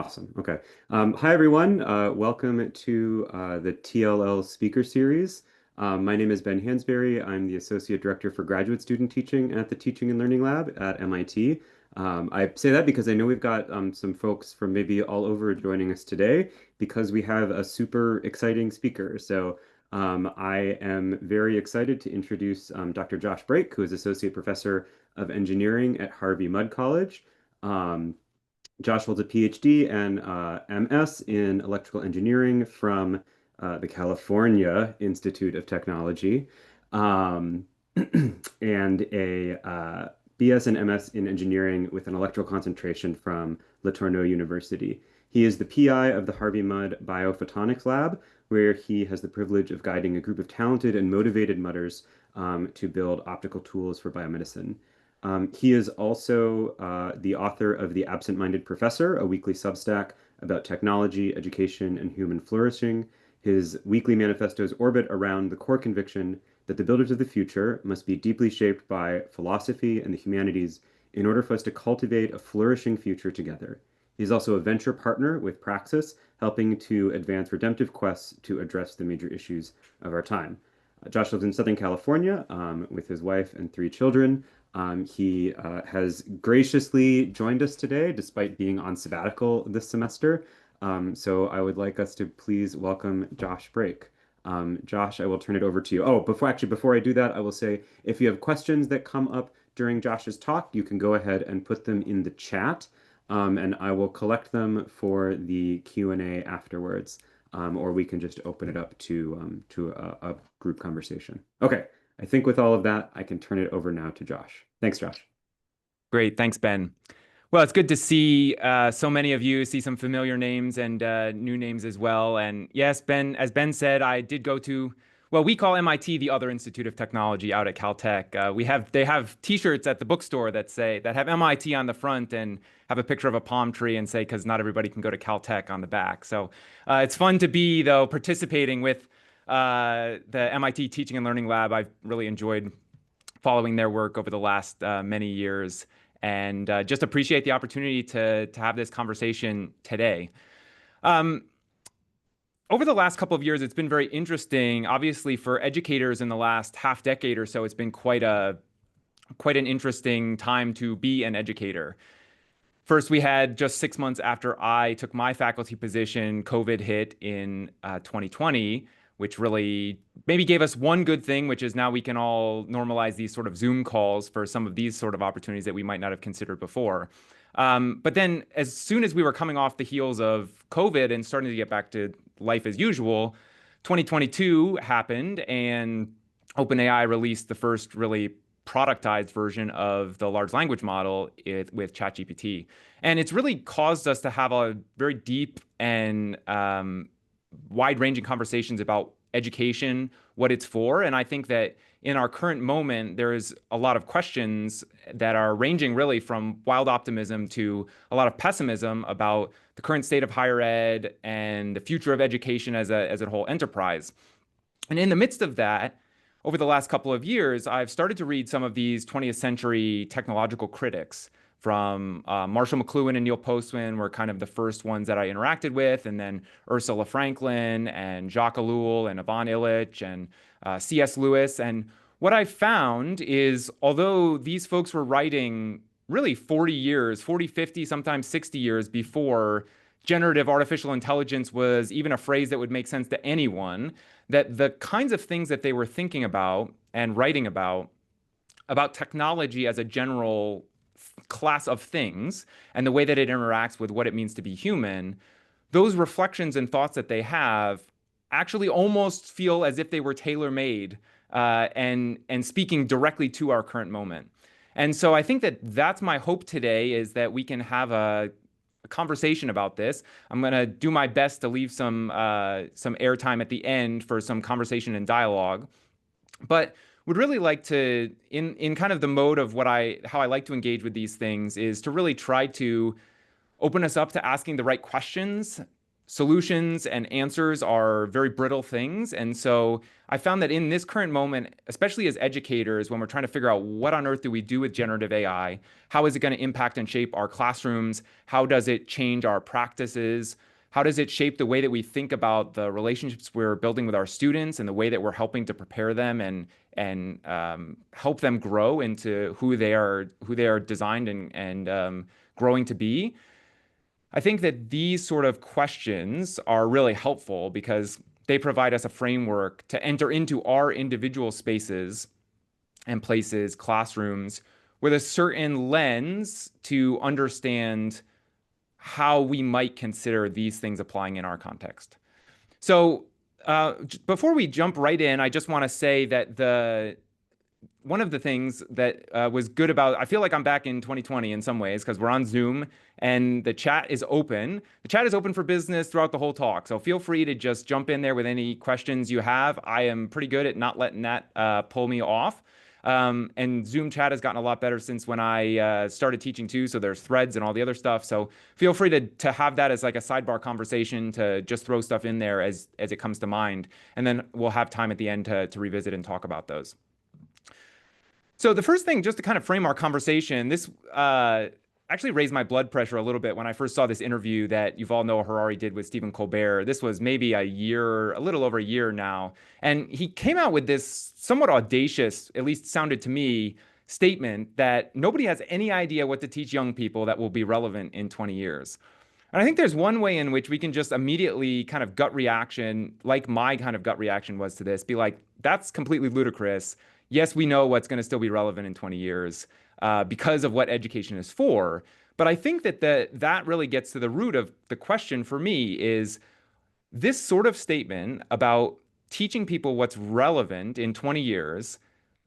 Awesome. Okay. Hi, everyone. Welcome to the TLL Speaker Series. My name is Ben Hansberry. I'm the Associate Director for Graduate Student Teaching at the Teaching and Learning Lab at MIT. I say that because I know we've got some folks from maybe all over joining us today because we have a super exciting speaker. So I am very excited to introduce Dr. Josh Brake, who is Associate Professor of Engineering at Harvey Mudd College. Um, Josh holds a PhD and MS in electrical engineering from the California Institute of Technology, um, and a BS and MS in engineering with an electrical concentration from Le Tourneau University. He is the PI of the Harvey Mudd Biophotonics Lab, where he has the privilege of guiding a group of talented and motivated mudders to build optical tools for biomedicine. He is also the author of The Absent-Minded Professor, a weekly Substack about technology, education, and human flourishing. His weekly manifestos orbit around the core conviction that the builders of the future must be deeply shaped by philosophy and the humanities in order for us to cultivate a flourishing future together. He's also a venture partner with Praxis, helping to advance redemptive quests to address the major issues of our time. Josh lives in Southern California with his wife and three children. He has graciously joined us today despite being on sabbatical this semester. So I would like us to please welcome Josh Brake. Josh, I will turn it over to you. Oh, before I do that, I will say if you have questions that come up during Josh's talk, you can go ahead and put them in the chat, and I will collect them for the Q&A afterwards, or we can just open it up to a group conversation. Okay. I think with all of that, I can turn it over now to Josh. Thanks, Josh. Great. Thanks, Ben. Well, it's good to see so many of you, see some familiar names and new names as well. And yes, Ben, as Ben said, I did go to, well, we call MIT the other Institute of Technology out at Caltech. They have T-shirts at the bookstore that have MIT on the front and have a picture of a palm tree and say, because not everybody can go to Caltech on the back. So it's fun to be, though, participating with the MIT Teaching and Learning Lab. I've really enjoyed following their work over the last many years, and just appreciate the opportunity to have this conversation today. Um, Over the last couple of years, it's been very interesting. Obviously, for educators in the last half decade or so, it's been quite an interesting time to be an educator. First, we had just 6 months after I took my faculty position, COVID hit in 2020, which really maybe gave us one good thing, which is now we can all normalize these sort of Zoom calls for some of these sort of opportunities that we might not have considered before. But then as soon as we were coming off the heels of COVID and starting to get back to life as usual, 2022 happened and OpenAI released the first really productized version of the large language model with ChatGPT. And it's really caused us to have a very deep and wide-ranging conversations about education, what it's for. And I think that in our current moment, there is a lot of questions that are ranging really from wild optimism to a lot of pessimism about the current state of higher ed and the future of education as a whole enterprise. And in the midst of that, over the last couple of years, I've started to read some of these 20th century technological critics from Marshall McLuhan and Neil Postman were kind of the first ones that I interacted with, and then Ursula Franklin and Jacques Ellul and Ivan Illich and C.S. Lewis. And what I found is, although these folks were writing really 40 years, 40, 50, sometimes 60 years before generative artificial intelligence was even a phrase that would make sense to anyone, that the kinds of things that they were thinking about and writing about technology as a general class of things and the way that it interacts with what it means to be human, those reflections and thoughts that they have actually almost feel as if they were tailor-made and speaking directly to our current moment. And so I think that that's my hope today, is that we can have a conversation about this. I'm going to do my best to leave some airtime at the end for some conversation and dialogue, but would really like to, in kind of the mode of how I like to engage with these things, is to really try to open us up to asking the right questions solutions and answers are very brittle things. And so I found that in this current moment, especially as educators, when we're trying to figure out what on earth do we do with generative AI, how is it going to impact and shape our classrooms? How does it change our practices? How does it shape the way that we think about the relationships we're building with our students and the way that we're helping to prepare them and help them grow into who they are designed and growing to be? I think that these sort of questions are really helpful because they provide us a framework to enter into our individual spaces and places, classrooms, with a certain lens to understand how we might consider these things applying in our context. So, before we jump right in, I just want to say that one of the things that was good about, I feel like I'm back in 2020 in some ways because we're on Zoom and the chat is open. The chat is open for business throughout the whole talk. So feel free to just jump in there with any questions you have. I am pretty good at not letting that pull me off. And Zoom chat has gotten a lot better since when I started teaching too. So there's threads and all the other stuff. So feel free to have that as like a sidebar conversation, to just throw stuff in there as it comes to mind. And then we'll have time at the end to revisit and talk about those. So the first thing, just to kind of frame our conversation, this actually raised my blood pressure a little bit when I first saw this interview that Yuval Noah Harari did with Stephen Colbert. This was maybe a little over a year now. And he came out with this somewhat audacious, at least sounded to me, statement that nobody has any idea what to teach young people that will be relevant in 20 years. And I think there's one way in which we can just immediately kind of gut reaction, like my kind of gut reaction was to this, be like, that's completely ludicrous. Yes, we know what's going to still be relevant in 20 years because of what education is for. But I think that really gets to the root of the question for me is this sort of statement about teaching people what's relevant in 20 years,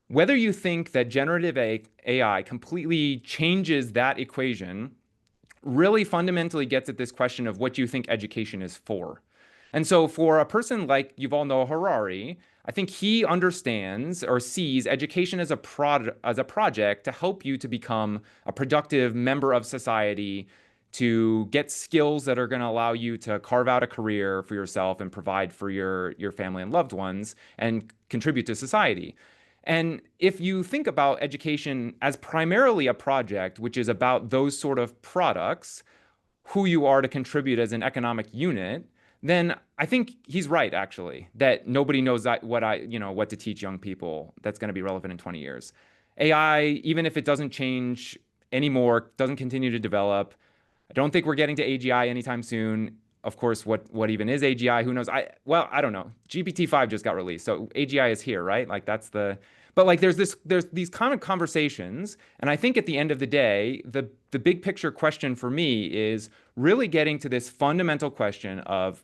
whether you think that generative AI completely changes that equation, really fundamentally gets at this question of what you think education is for. And so for a person like Yuval Noah Harari, I think he understands or sees education as a project to help you to become a productive member of society, to get skills that are going to allow you to carve out a career for yourself and provide for your family and loved ones and contribute to society. And if you think about education as primarily a project, which is about those sort of products, who you are to contribute as an economic unit, then I think he's right, actually, that nobody knows what to teach young people that's going to be relevant in 20 years. AI, even if it doesn't change anymore, doesn't continue to develop. I don't think we're getting to AGI anytime soon. Of course, what even is AGI? Who knows? I don't know. GPT-5 just got released, so AGI is here, right? Like but like there's these kind of conversations, and I think at the end of the day, the big picture question for me is really getting to this fundamental question of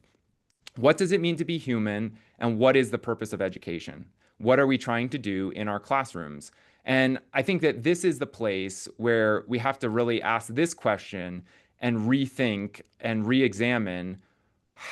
what does it mean to be human, and what is the purpose of education? What are we trying to do in our classrooms? And I think that this is the place where we have to really ask this question and rethink and re-examine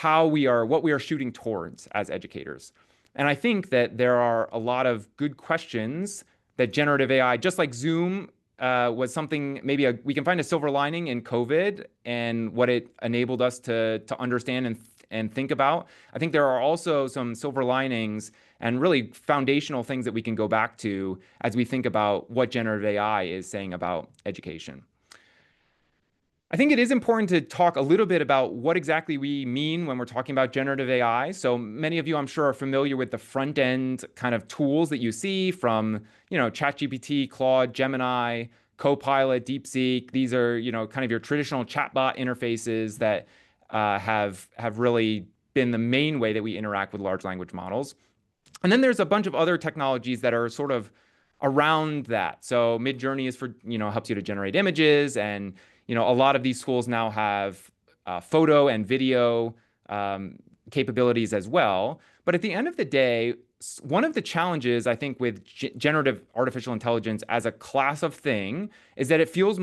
what we are shooting towards as educators. And I think that there are a lot of good questions that generative AI, just like Zoom, was something, we can find a silver lining in COVID and what it enabled us to understand and think about. I think there are also some silver linings and really foundational things that we can go back to as we think about what generative AI is saying about education. I think it is important to talk a little bit about what exactly we mean when we're talking about generative AI. So many of you, I'm sure, are familiar with the front end kind of tools that you see from, ChatGPT, Claude, Gemini, Copilot, DeepSeek. These are, kind of your traditional chatbot interfaces that have really been the main way that we interact with large language models. And then there's a bunch of other technologies that are sort of around that. So Midjourney is for, helps you to generate images, and a lot of these tools now have photo and video capabilities as well. But at the end of the day, one of the challenges, I think, with generative artificial intelligence as a class of thing is that it feels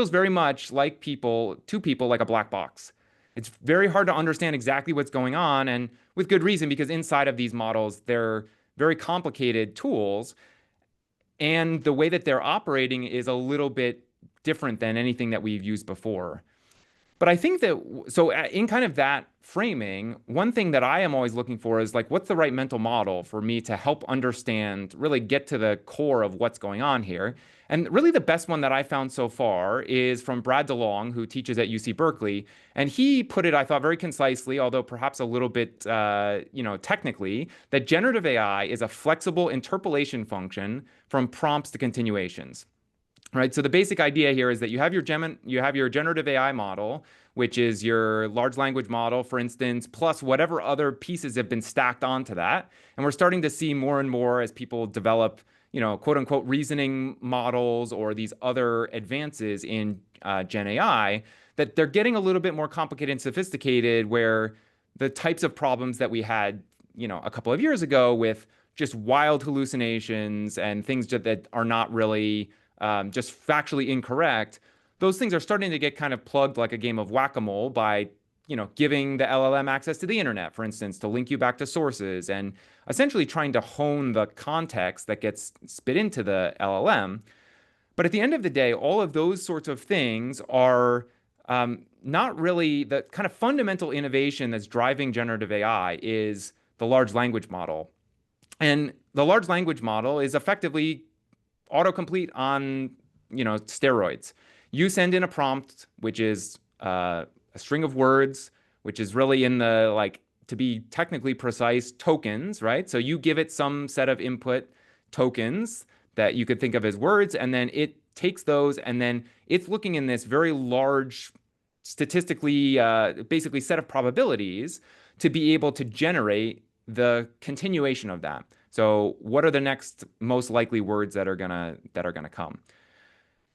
very much like to people like a black box. It's very hard to understand exactly what's going on, and with good reason, because inside of these models, they're very complicated tools, and the way that they're operating is a little bit different than anything that we've used before. But I think that, so in kind of that framing, one thing that I am always looking for is like, what's the right mental model for me to help understand, really get to the core of what's going on here? And really, the best one that I found so far is from Brad DeLong, who teaches at UC Berkeley. And he put it, I thought, very concisely, although perhaps a little bit, technically, that generative AI is a flexible interpolation function from prompts to continuations. Right. So the basic idea here is that you have your generative AI model, which is your large language model, for instance, plus whatever other pieces have been stacked onto that. And we're starting to see more and more as people develop, quote unquote, reasoning models or these other advances in Gen AI, that they're getting a little bit more complicated and sophisticated, where the types of problems that we had, a couple of years ago with just wild hallucinations and things that are not really just factually incorrect, those things are starting to get kind of plugged like a game of whack-a-mole by, giving the LLM access to the internet, for instance, to link you back to sources and essentially trying to hone the context that gets spit into the LLM. But at the end of the day, all of those sorts of things are not really the kind of fundamental innovation that's driving generative AI is the large language model. And the large language model is effectively autocomplete on, steroids. You send in a prompt, which is a string of words, which is really in the, like, to be technically precise, tokens, right? So you give it some set of input tokens that you could think of as words, and then it takes those, and then it's looking in this very large, statistically, basically set of probabilities to be able to generate the continuation of that. So what are the next most likely words that are gonna come?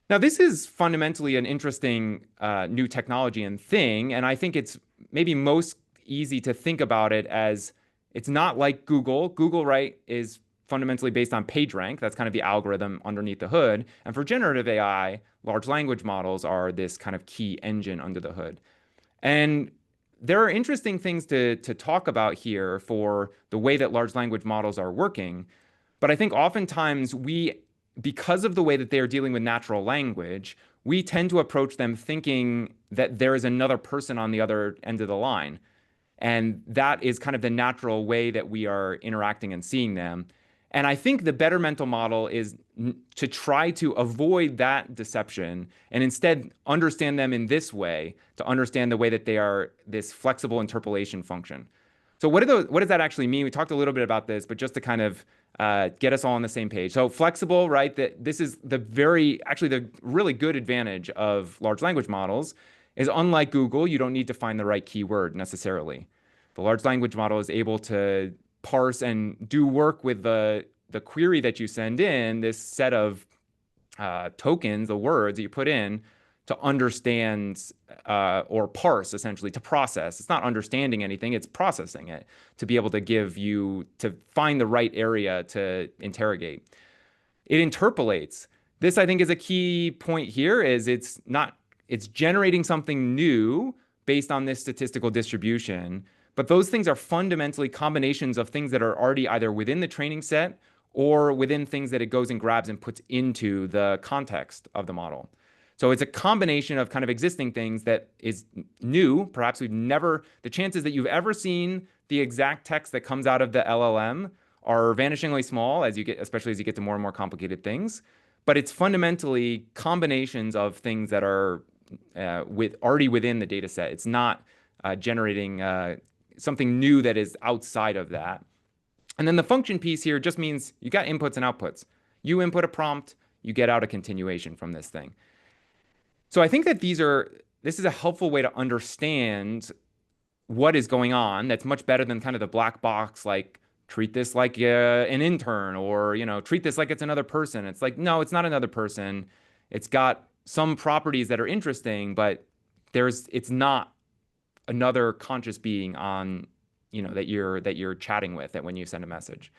Now, this is fundamentally an interesting new technology and thing, and I think it's maybe most easy to think about it as it's not like Google. Google, right, is fundamentally based on PageRank. That's kind of the algorithm underneath the hood. And for generative AI, large language models are this kind of key engine under the hood. And there are interesting things to talk about here for the way that large language models are working. But I think oftentimes because of the way that they are dealing with natural language, we tend to approach them thinking that there is another person on the other end of the line. And that is kind of the natural way that we are interacting and seeing them. And I think the better mental model is to try to avoid that deception and instead understand them in this way, to understand the way that they are this flexible interpolation function. So what does that actually mean? We talked a little bit about this, but just to kind of get us all on the same page. So flexible, right? That this is the really good advantage of large language models is, unlike Google, you don't need to find the right keyword necessarily. The large language model is able to parse and do work with the query that you send in, this set of tokens, the words that you put in, to understand or parse, essentially, to process. It's not understanding anything, it's processing it to be able to to find the right area to interrogate. It interpolates. This, I think, is a key point here, is it's generating something new based on this statistical distribution. But those things are fundamentally combinations of things that are already either within the training set or within things that it goes and grabs and puts into the context of the model. So it's a combination of kind of existing things that is new. Perhaps the chances that you've ever seen the exact text that comes out of the LLM are vanishingly small especially as you get to more and more complicated things. But it's fundamentally combinations of things that are already within the data set. It's not generating something new that is outside of that. And then the function piece here just means you got inputs and outputs. You input a prompt, you get out a continuation from this thing. So I think that this is a helpful way to understand what is going on. That's much better than kind of the black box, like treat this like an intern, or, treat this like it's another person. It's like, no, it's not another person. It's got some properties that are interesting, but it's not another conscious being on, that you're chatting with when you send a message.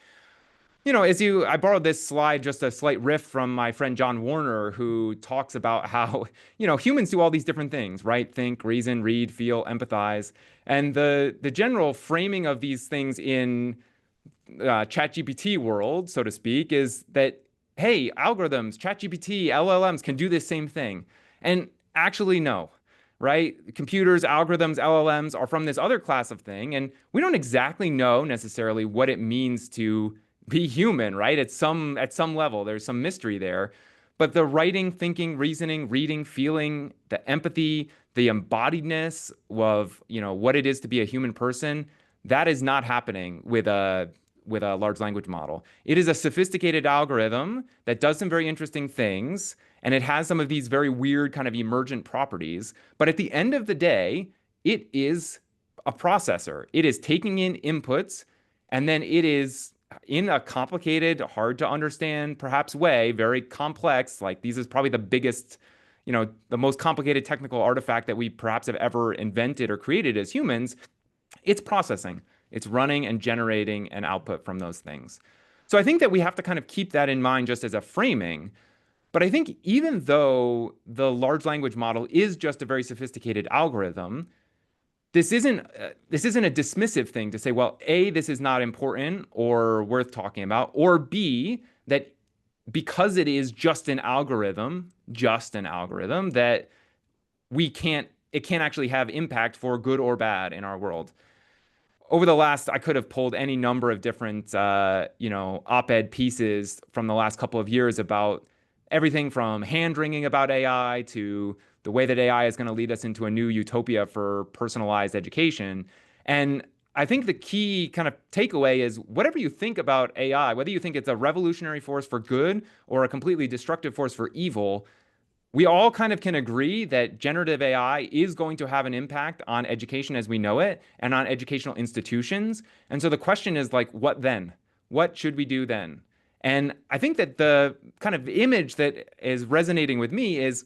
I borrowed this slide, just a slight riff from my friend John Warner, who talks about how, humans do all these different things, right? Think, reason, read, feel, empathize. And the general framing of these things in ChatGPT world, so to speak, is that, hey, algorithms, ChatGPT, LLMs can do this same thing. And actually, no. right? Computers, algorithms, LLMs are from this other class of thing, and we don't exactly know necessarily what it means to be human, right? At some level, there's some mystery there. But the writing, thinking, reasoning, reading, feeling, the empathy, the embodiedness of, what it is to be a human person, that is not happening with a large language model. It is a sophisticated algorithm that does some very interesting things, and it has some of these very weird kind of emergent properties. But at the end of the day, it is a processor. It is taking in inputs, and then it is in a complicated, hard to understand, perhaps way, very complex. Like these is probably the biggest, the most complicated technical artifact that we perhaps have ever invented or created as humans. It's processing. It's running and generating an output from those things. So I think that we have to kind of keep that in mind just as a framing. But I think even though the large language model is just a very sophisticated algorithm, this isn't a dismissive thing to say, well, A, this is not important or worth talking about, or B, that because it is just an algorithm, that it can't actually have impact for good or bad in our world. Over the last, I could have pulled any number of different, op-ed pieces from the last couple of years about everything from hand-wringing about AI to the way that AI is going to lead us into a new utopia for personalized education. And I think the key kind of takeaway is whatever you think about AI, whether you think it's a revolutionary force for good or a completely destructive force for evil, we all kind of can agree that generative AI is going to have an impact on education as we know it and on educational institutions. And so the question is like, what then? What should we do then? And I think that the kind of image that is resonating with me is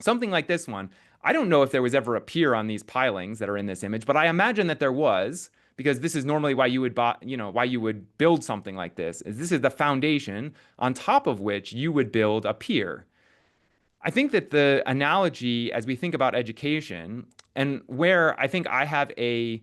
something like this one. I don't know if there was ever a pier on these pilings that are in this image, but I imagine that there was, because this is normally why you would why you would build something like this. Is this is the foundation on top of which you would build a pier. I think that the analogy as we think about education and where I think I have a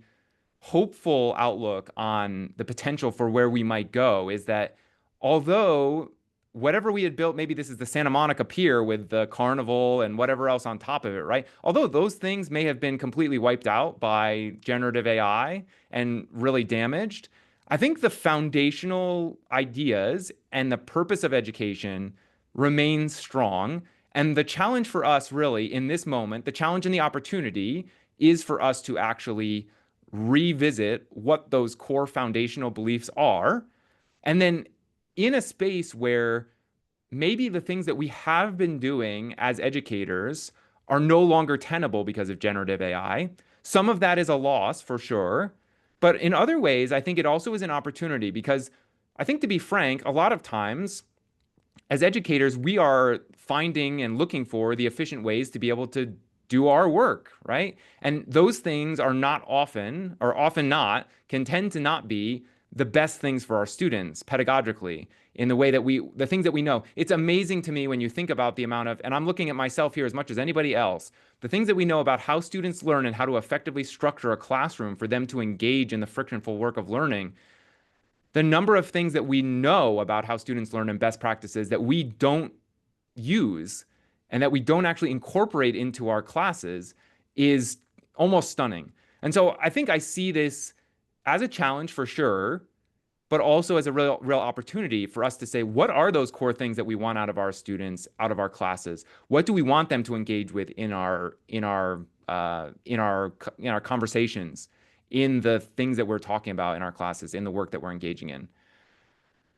hopeful outlook on the potential for where we might go is that although whatever we had built, maybe this is the Santa Monica Pier with the carnival and whatever else on top of it, right? Although those things may have been completely wiped out by generative AI and really damaged, I think the foundational ideas and the purpose of education remains strong. And the challenge for us, really, in this moment, the challenge and the opportunity is for us to actually revisit what those core foundational beliefs are. And then in a space where maybe the things that we have been doing as educators are no longer tenable because of generative AI. Some of that is a loss for sure. But in other ways, I think it also is an opportunity because I think, to be frank, a lot of times as educators, we are finding and looking for the efficient ways to be able to do our work, right? And those things are not often, or often not, can tend to not be the best things for our students pedagogically in the way that the things that we know. It's amazing to me when you think about the amount of, and I'm looking at myself here as much as anybody else, the things that we know about how students learn and how to effectively structure a classroom for them to engage in the frictionful work of learning. The number of things that we know about how students learn and best practices that we don't use and that we don't actually incorporate into our classes is almost stunning. And so I think I see this as a challenge for sure, but also as a real opportunity for us to say, what are those core things that we want out of our students, out of our classes? What do we want them to engage with in our conversations, in the things that we're talking about in our classes, in the work that we're engaging in?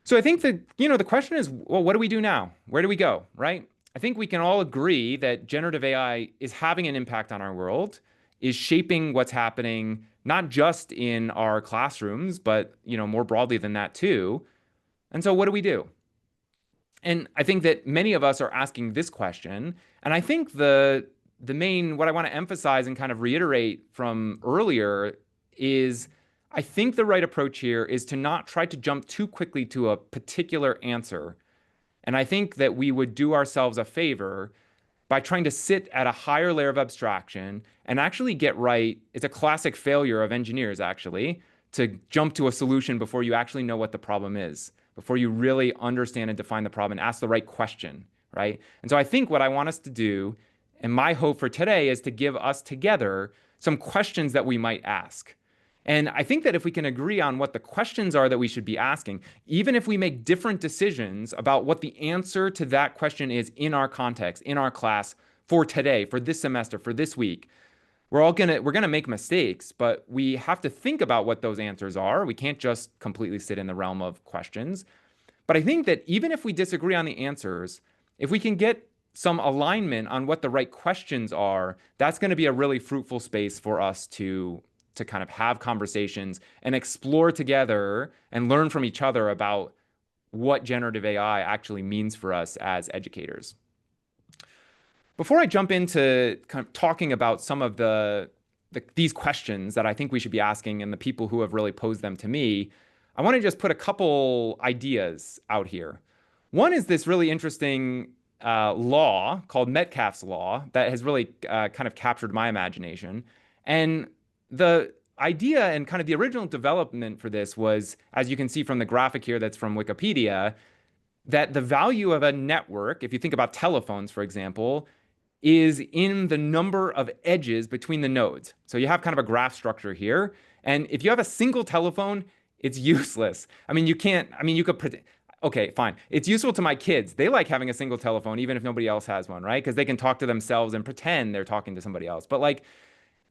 So I think that, the question is, well, what do we do now? Where do we go, right? I think we can all agree that generative AI is having an impact on our world, is shaping what's happening, not just in our classrooms, but, more broadly than that too. And so what do we do? And I think that many of us are asking this question. And I think the main, what I want to emphasize and kind of reiterate from earlier is, I think the right approach here is to not try to jump too quickly to a particular answer. And I think that we would do ourselves a favor by trying to sit at a higher layer of abstraction and actually get right. It's a classic failure of engineers, actually, to jump to a solution before you actually know what the problem is, before you really understand and define the problem and ask the right question, right? And so I think what I want us to do, And my hope for today is to give us together some questions that we might ask. And I think that if we can agree on what the questions are that we should be asking, even if we make different decisions about what the answer to that question is in our context, in our class for today, for this semester, for this week, we're gonna make mistakes, but we have to think about what those answers are. We can't just completely sit in the realm of questions. But I think that even if we disagree on the answers, if we can get some alignment on what the right questions are, that's going to be a really fruitful space for us to kind of have conversations and explore together and learn from each other about what generative AI actually means for us as educators. Before I jump into kind of talking about some of these questions that I think we should be asking and the people who have really posed them to me, I want to just put a couple ideas out here. One is this really interesting law called Metcalfe's Law that has really kind of captured my imagination. And the idea and kind of the original development for this was, as you can see from the graphic here that's from Wikipedia, that the value of a network, if you think about telephones, for example, is in the number of edges between the nodes. So you have kind of a graph structure here. And if you have a single telephone, it's useless. I mean, you can't, I mean, you could, okay, fine. It's useful to my kids. They like having a single telephone, even if nobody else has one, right? Because they can talk to themselves and pretend they're talking to somebody else. But like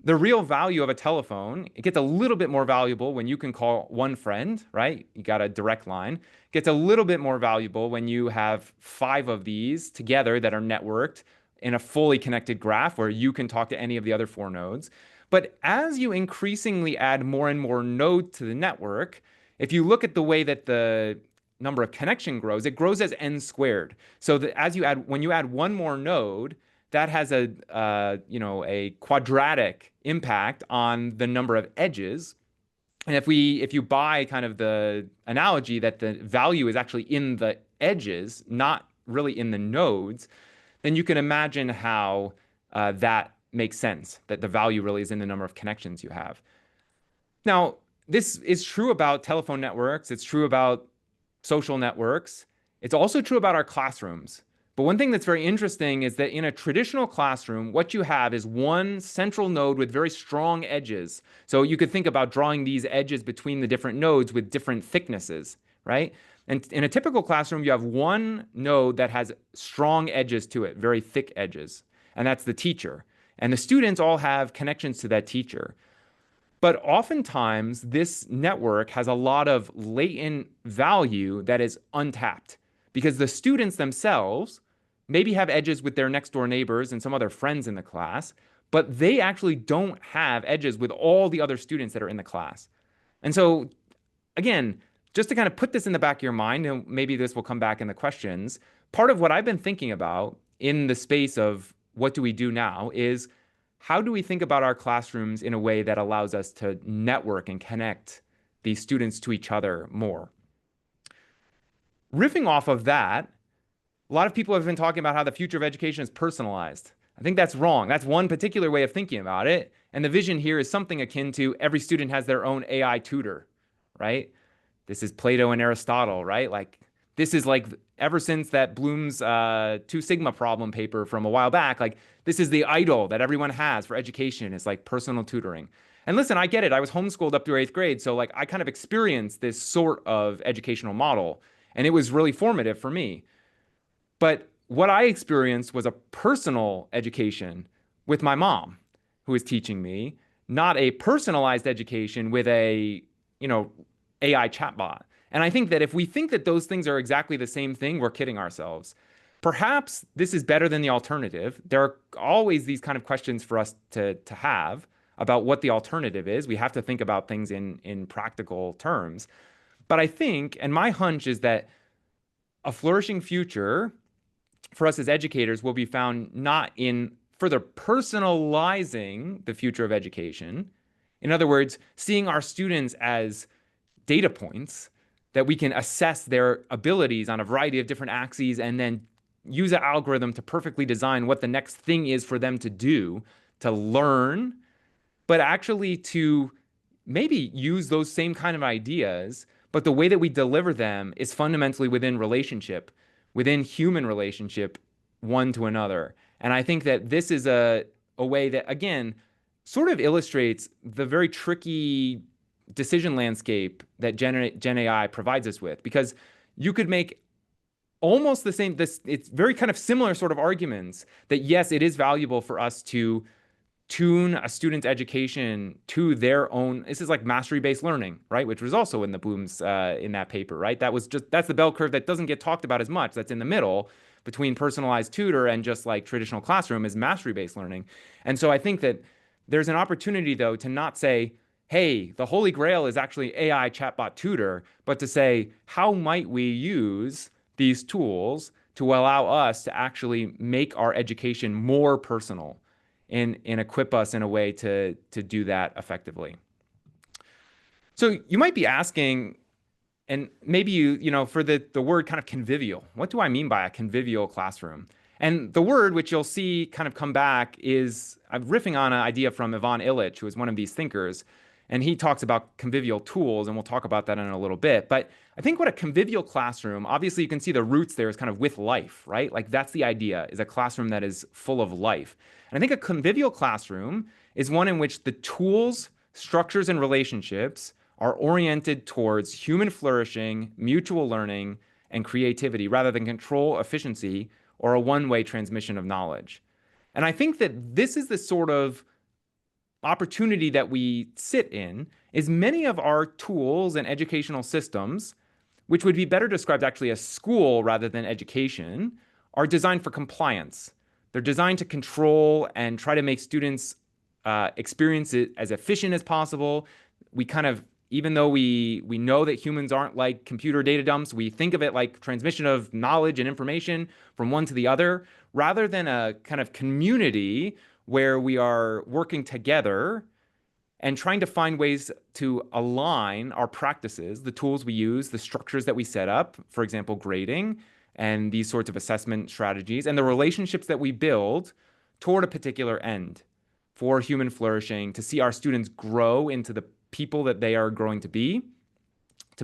the real value of a telephone, it gets a little bit more valuable when you can call one friend, right? You got a direct line. It gets a little bit more valuable when you have 5 of these together that are networked in a fully connected graph where you can talk to any of the other 4 nodes. But as you increasingly add more and more nodes to the network, if you look at the way that the number of connection grows, it grows as n squared. So that as you add, when you add one more node, that has a quadratic impact on the number of edges. And if you buy kind of the analogy that the value is actually in the edges, not really in the nodes, then you can imagine how that makes sense, that the value really is in the number of connections you have. Now, this is true about telephone networks. It's true about social networks. It's also true about our classrooms. But one thing that's very interesting is that in a traditional classroom, what you have is one central node with very strong edges. So you could think about drawing these edges between the different nodes with different thicknesses, right? And in a typical classroom, you have one node that has strong edges to it, very thick edges, and that's the teacher. And the students all have connections to that teacher. But oftentimes, this network has a lot of latent value that is untapped because the students themselves maybe have edges with their next door neighbors and some other friends in the class, but they actually don't have edges with all the other students that are in the class. And so, again, just to kind of put this in the back of your mind, and maybe this will come back in the questions, part of what I've been thinking about in the space of what do we do now is how do we think about our classrooms in a way that allows us to network and connect these students to each other more? Riffing off of that, a lot of people have been talking about how the future of education is personalized. I think that's wrong. That's one particular way of thinking about it. And the vision here is something akin to every student has their own AI tutor, right? This is Plato and Aristotle, right? Like this is like ever since that Bloom's 2 Sigma problem paper from a while back, like this is the idol that everyone has for education is like personal tutoring. And listen, I get it. I was homeschooled up through 8th grade. So like I kind of experienced this sort of educational model and it was really formative for me. But what I experienced was a personal education with my mom who was teaching me, not a personalized education with a, AI chatbot. And I think that if we think that those things are exactly the same thing, we're kidding ourselves. Perhaps this is better than the alternative. There are always these kind of questions for us to have about what the alternative is. We have to think about things in practical terms. But I think, and my hunch is that a flourishing future for us as educators will be found not in further personalizing the future of education. In other words, seeing our students as data points that we can assess their abilities on a variety of different axes and then use an algorithm to perfectly design what the next thing is for them to do, to learn, but actually to maybe use those same kind of ideas, but the way that we deliver them is fundamentally within relationship, within human relationship, one to another. And I think that this is a way that, again, sort of illustrates the very tricky decision landscape that Gen AI provides us with, because you could make almost the same, this, it's very kind of similar sort of arguments that yes, it is valuable for us to tune a student's education to their own. This is like mastery-based learning, right? Which was also in the Bloom's in that paper, right? That's the bell curve that doesn't get talked about as much. That's in the middle between personalized tutor and just like traditional classroom is mastery-based learning. And so I think that there's an opportunity though to not say, hey, the holy grail is actually AI chatbot tutor, but to say, how might we use these tools to allow us to actually make our education more personal and equip us in a way to do that effectively. So you might be asking, and maybe for the word kind of convivial, what do I mean by a convivial classroom? And the word, which you'll see kind of come back, is I'm riffing on an idea from Ivan Illich, who is one of these thinkers. And he talks about convivial tools, and we'll talk about that in a little bit. But I think what a convivial classroom, obviously you can see the roots there is kind of with life, right? Like that's the idea, is a classroom that is full of life. And I think a convivial classroom is one in which the tools, structures, and relationships are oriented towards human flourishing, mutual learning, and creativity rather than control, efficiency, or a one-way transmission of knowledge. And I think that this is the sort of opportunity that we sit in, is many of our tools and educational systems, which would be better described actually as school rather than education, are designed for compliance. They're designed to control and try to make students experience it as efficient as possible. We kind of, even though we know that humans aren't like computer data dumps, we think of it like transmission of knowledge and information from one to the other, rather than a kind of community where we are working together and trying to find ways to align our practices, the tools we use, the structures that we set up, for example, grading and these sorts of assessment strategies, and the relationships that we build toward a particular end for human flourishing, to see our students grow into the people that they are growing to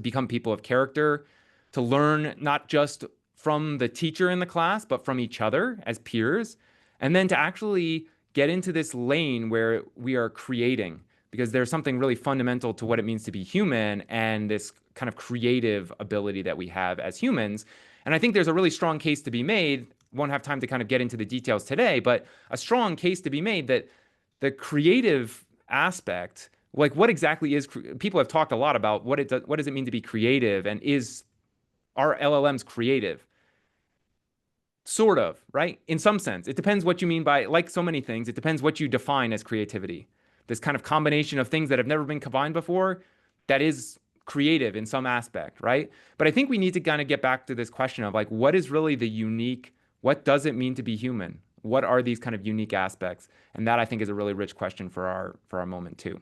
become people of character, to learn not just from the teacher in the class, but from each other as peers, and then to actually get into this lane where we are creating, because there's something really fundamental to what it means to be human and this kind of creative ability that we have as humans. And I think there's a really strong case to be made. Won't have time to kind of get into the details today, but a strong case to be made that the creative aspect, like what exactly is, people have talked a lot about what does it mean to be creative, and are LLMs creative? Sort of, right? In some sense, it depends what you mean by, like so many things, it depends what you define as creativity. This kind of combination of things that have never been combined before, that is creative in some aspect, right? But I think we need to kind of get back to this question of like, what is really the unique, what does it mean to be human? What are these kind of unique aspects? And that I think is a really rich question for our moment too.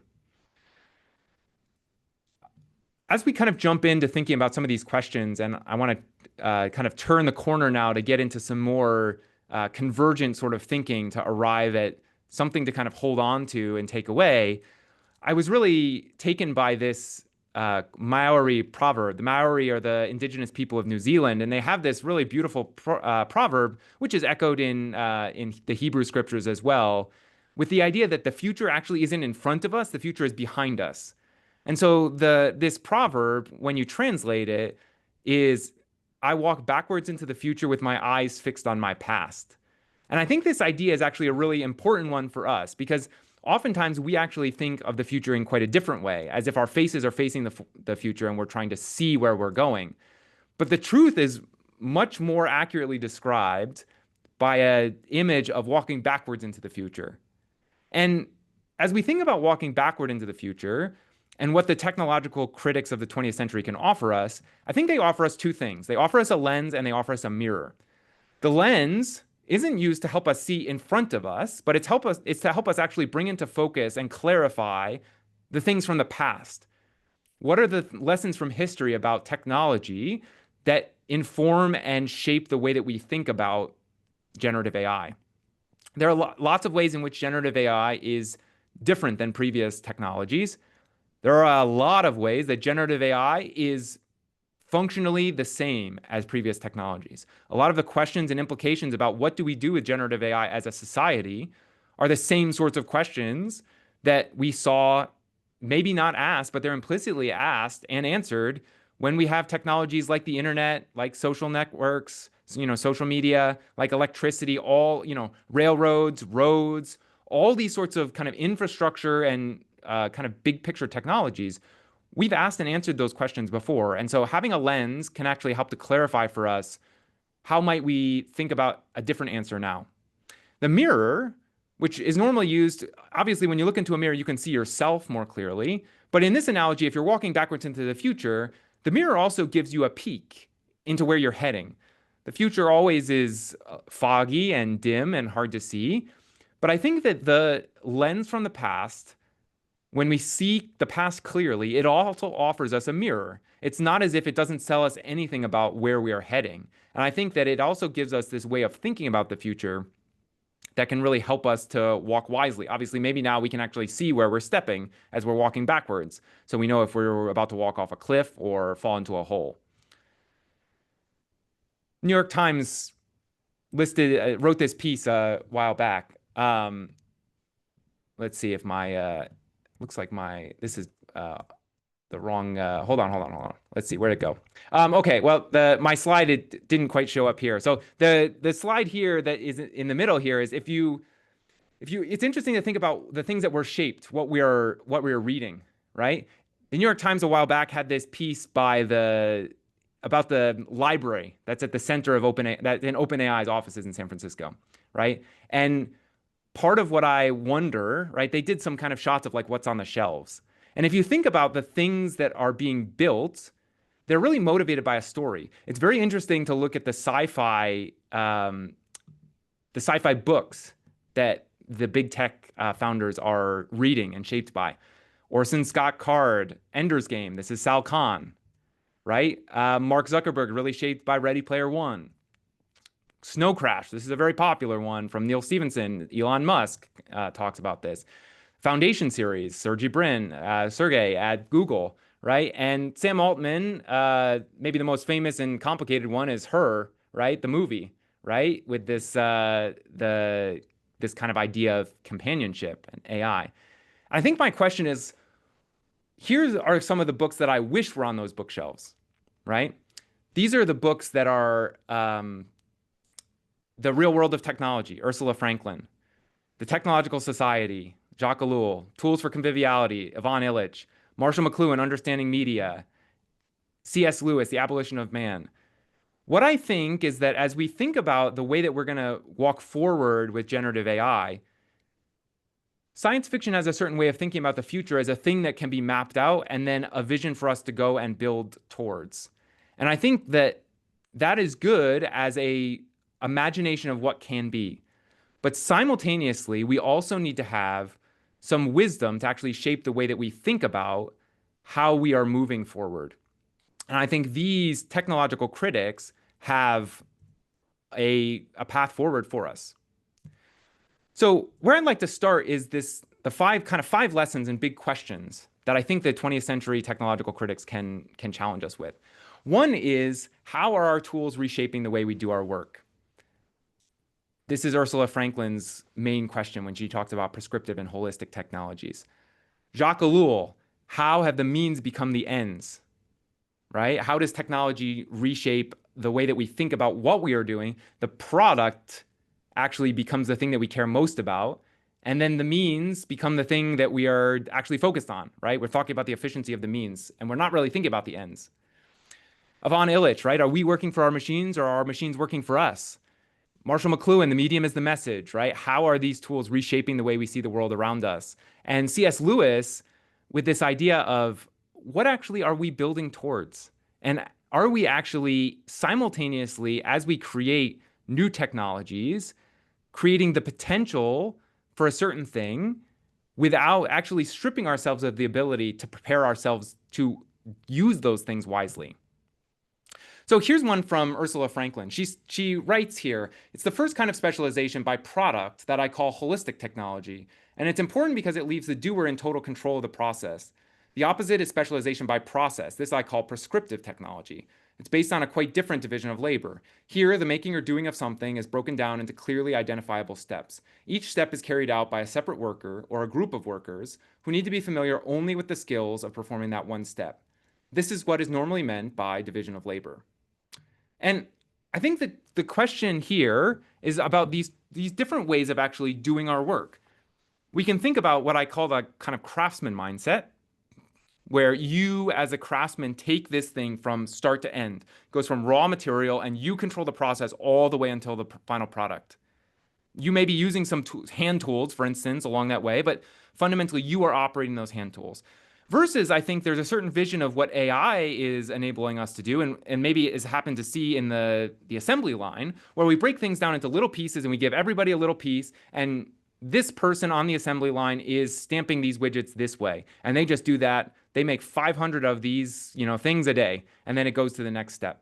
As we kind of jump into thinking about some of these questions, and I want to kind of turn the corner now to get into some more convergent sort of thinking to arrive at something to kind of hold on to and take away, I was really taken by this Maori proverb. The Maori are the indigenous people of New Zealand, and they have this really beautiful proverb, which is echoed in the Hebrew scriptures as well, with the idea that the future actually isn't in front of us, the future is behind us. And so this proverb, when you translate it, is, I walk backwards into the future with my eyes fixed on my past. And I think this idea is actually a really important one for us, because oftentimes we actually think of the future in quite a different way, as if our faces are facing the future and we're trying to see where we're going. But the truth is much more accurately described by an image of walking backwards into the future. And as we think about walking backward into the future, and what the technological critics of the 20th century can offer us, I think they offer us two things. They offer us a lens and they offer us a mirror. The lens isn't used to help us see in front of us, but it's to help us actually bring into focus and clarify the things from the past. What are the lessons from history about technology that inform and shape the way that we think about generative AI? There are lots of ways in which generative AI is different than previous technologies. There are a lot of ways that generative AI is functionally the same as previous technologies. A lot of the questions and implications about what do we do with generative AI as a society are the same sorts of questions that we saw maybe not asked, but they're implicitly asked and answered when we have technologies like the internet, like social networks, social media, like electricity, all, railroads, roads, all these sorts of kind of infrastructure and kind of big picture technologies. We've asked and answered those questions before. And so having a lens can actually help to clarify for us how might we think about a different answer now. The mirror, which is normally used, obviously, when you look into a mirror, you can see yourself more clearly. But in this analogy, if you're walking backwards into the future, the mirror also gives you a peek into where you're heading. The future always is foggy and dim and hard to see. But I think that the lens from the past, when we see the past clearly, it also offers us a mirror. It's not as if it doesn't tell us anything about where we are heading. And I think that it also gives us this way of thinking about the future that can really help us to walk wisely. Obviously, maybe now we can actually see where we're stepping as we're walking backwards. So we know if we're about to walk off a cliff or fall into a hole. New York Times wrote this piece a while back. Let's see if looks like this is the wrong, hold on. Let's see, where'd it go? Okay, well, my slide, it didn't quite show up here. So the slide here that is in the middle here is it's interesting to think about the things that were shaped, what we are reading, right? The New York Times a while back had this piece about the library that's at the center of OpenAI's offices in San Francisco, right? And part of what I wonder, right, they did some kind of shots of like what's on the shelves. And if you think about the things that are being built, they're really motivated by a story. It's very interesting to look at the sci-fi books that the big tech founders are reading and shaped by. Orson Scott Card, Ender's Game. This is Sal Khan, right? Mark Zuckerberg, really shaped by Ready Player One. Snow Crash. This is a very popular one from Neal Stephenson. Elon Musk talks about this. Foundation series, Sergey Brin, Sergey at Google, right? And Sam Altman, maybe the most famous and complicated one is Her, right? The movie, right? With this this kind of idea of companionship and AI. I think my question is, here are some of the books that I wish were on those bookshelves, right? These are the books that are The Real World of Technology, Ursula Franklin, The Technological Society, Jacques Ellul, Tools for Conviviality, Ivan Illich, Marshall McLuhan, Understanding Media, C.S. Lewis, The Abolition of Man. What I think is that as we think about the way that we're going to walk forward with generative AI, science fiction has a certain way of thinking about the future as a thing that can be mapped out and then a vision for us to go and build towards. And I think that that is good as a imagination of what can be. But simultaneously, we also need to have some wisdom to actually shape the way that we think about how we are moving forward. And I think these technological critics have a path forward for us. So where I'd like to start is the five lessons and big questions that I think the 20th century technological critics can challenge us with. One is, how are our tools reshaping the way we do our work? This is Ursula Franklin's main question when she talks about prescriptive and holistic technologies. Jacques Ellul, how have the means become the ends, right? How does technology reshape the way that we think about what we are doing? The product actually becomes the thing that we care most about. And then the means become the thing that we are actually focused on, right? We're talking about the efficiency of the means, and we're not really thinking about the ends. Ivan Illich, right? Are we working for our machines, or are our machines working for us? Marshall McLuhan, the medium is the message, right? How are these tools reshaping the way we see the world around us? And C.S. Lewis, with this idea of what actually are we building towards? And are we actually simultaneously, as we create new technologies, creating the potential for a certain thing without actually stripping ourselves of the ability to prepare ourselves to use those things wisely? So here's one from Ursula Franklin. She writes here, it's the first kind of specialization by product that I call holistic technology. And it's important because it leaves the doer in total control of the process. The opposite is specialization by process. This I call prescriptive technology. It's based on a quite different division of labor. Here, the making or doing of something is broken down into clearly identifiable steps. Each step is carried out by a separate worker or a group of workers who need to be familiar only with the skills of performing that one step. This is what is normally meant by division of labor. And I think that the question here is about these different ways of actually doing our work. We can think about what I call the kind of craftsman mindset, where you as a craftsman take this thing from start to end. It goes from raw material and you control the process all the way until the final product. You may be using some hand tools, for instance, along that way, but fundamentally you are operating those hand tools. Versus, I think there's a certain vision of what AI is enabling us to do, and maybe it's happened to see in the assembly line, where we break things down into little pieces and we give everybody a little piece, and this person on the assembly line is stamping these widgets this way, and they just do that. They make 500 of these, things a day, and then it goes to the next step.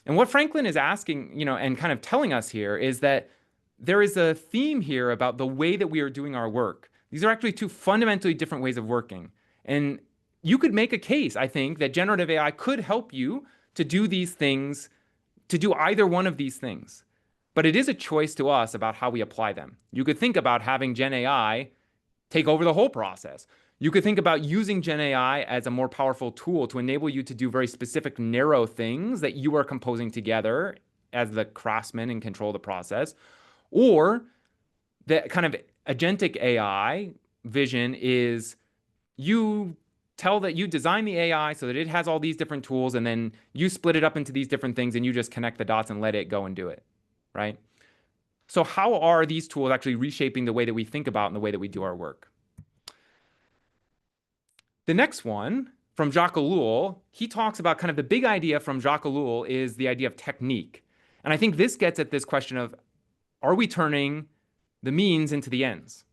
And what Franklin is asking, and kind of telling us here is that there is a theme here about the way that we are doing our work. These are actually two fundamentally different ways of working. And you could make a case, I think, that generative AI could help you to do these things, to do either one of these things. But it is a choice to us about how we apply them. You could think about having Gen AI take over the whole process. You could think about using Gen AI as a more powerful tool to enable you to do very specific, narrow things that you are composing together as the craftsman in control of the process. Or the kind of agentic AI vision is you tell that you design the AI so that it has all these different tools, and then you split it up into these different things and you just connect the dots and let it go and do it, right? So how are these tools actually reshaping the way that we think about and the way that we do our work? The next one from Jacques Ellul, he talks about kind of the big idea from Jacques Ellul is the idea of technique. And I think this gets at this question of, are we turning the means into the ends?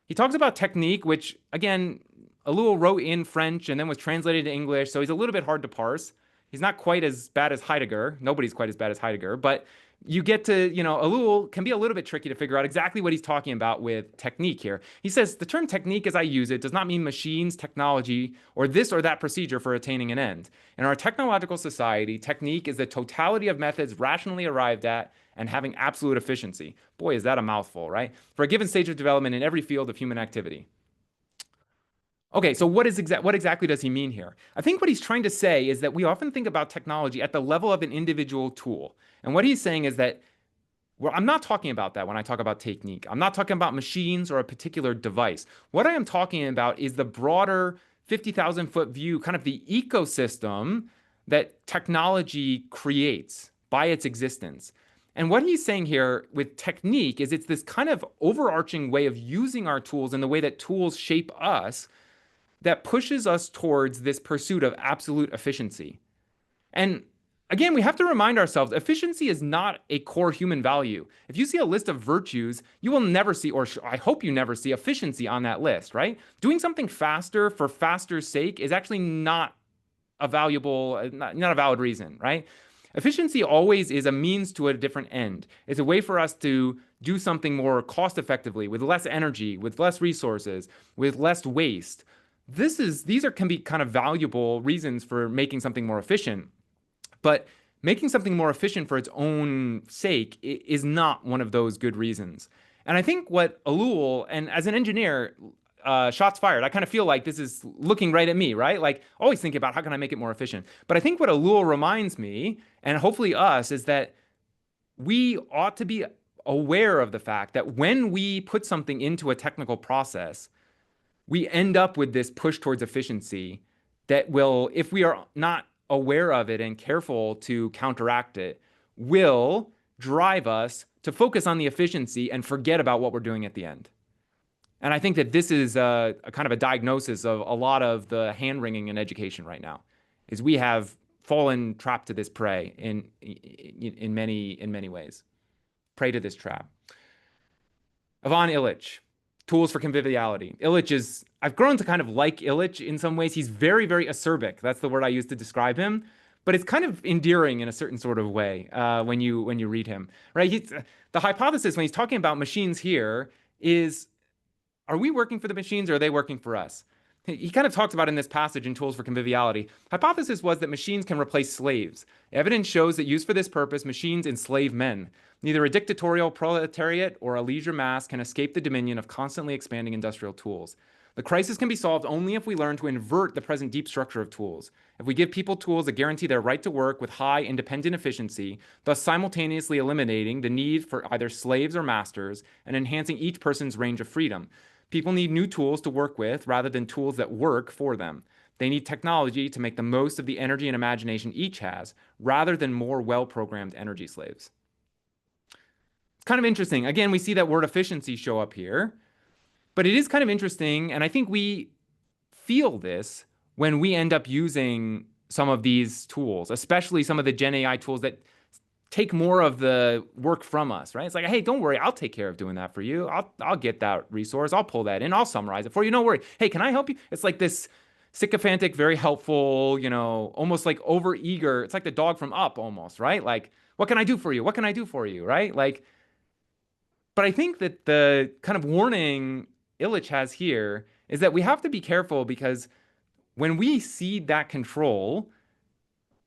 He talks about technique, which again, Ellul wrote in French and then was translated to English, so he's a little bit hard to parse. He's not quite as bad as Heidegger. Nobody's quite as bad as Heidegger, but you get to, Ellul can be a little bit tricky to figure out exactly what he's talking about with technique here. He says, the term technique as I use it does not mean machines, technology, or this or that procedure for attaining an end. In our technological society, technique is the totality of methods rationally arrived at and having absolute efficiency. Boy, is that a mouthful, right? For a given stage of development in every field of human activity. Okay, so what exactly does he mean here? I think what he's trying to say is that we often think about technology at the level of an individual tool. And what he's saying is that, well, I'm not talking about that when I talk about technique. I'm not talking about machines or a particular device. What I am talking about is the broader 50,000-foot view, kind of the ecosystem that technology creates by its existence. And what he's saying here with technique is it's this kind of overarching way of using our tools and the way that tools shape us that pushes us towards this pursuit of absolute efficiency. And again, we have to remind ourselves, efficiency is not a core human value. If you see a list of virtues, you will never see, or I hope you never see, efficiency on that list, right? Doing something faster for faster's sake is actually not a valuable, not a valid reason, right? Efficiency always is a means to a different end. It's a way for us to do something more cost effectively, with less energy, with less resources, with less waste. These can be kind of valuable reasons for making something more efficient, but making something more efficient for its own sake is not one of those good reasons. And I think what Ellul, and as an engineer, shots fired, I kind of feel like this is looking right at me, right? Like always thinking about how can I make it more efficient. But I think what Ellul reminds me, and hopefully us, is that we ought to be aware of the fact that when we put something into a technical process, we end up with this push towards efficiency that will, if we are not aware of it and careful to counteract it, will drive us to focus on the efficiency and forget about what we're doing at the end. And I think that this is a kind of a diagnosis of a lot of the hand-wringing in education right now, is we have fallen trapped to this prey in many ways. Prey to this trap. Ivan Illich. Tools for conviviality. Illich is, I've grown to kind of like Illich in some ways. He's very, very acerbic. That's the word I use to describe him. But it's kind of endearing in a certain sort of way when you read him, right? The hypothesis when he's talking about machines here is, are we working for the machines or are they working for us? he kind of talks about in this passage in Tools for Conviviality. Hypothesis was that machines can replace slaves. Evidence shows that used for this purpose, machines enslave men. Neither a dictatorial proletariat or a leisure mass can escape the dominion of constantly expanding industrial tools. The crisis can be solved only if we learn to invert the present deep structure of tools. If we give people tools that guarantee their right to work with high independent efficiency, thus simultaneously eliminating the need for either slaves or masters and enhancing each person's range of freedom. People need new tools to work with rather than tools that work for them. They need technology to make the most of the energy and imagination each has, rather than more well-programmed energy slaves. It's kind of interesting. Again, we see that word efficiency show up here. But it is kind of interesting, and I think we feel this when we end up using some of these tools, especially some of the Gen AI tools that take more of the work from us, right? It's like, hey, don't worry, I'll take care of doing that for you. I'll get that resource, I'll pull that in, I'll summarize it for you. Don't worry. Hey, can I help you? It's like this sycophantic, very helpful, almost like over-eager. It's like the dog from Up almost, right? Like, what can I do for you? What can I do for you, right? Like, but I think that the kind of warning Illich has here is that we have to be careful, because when we cede that control,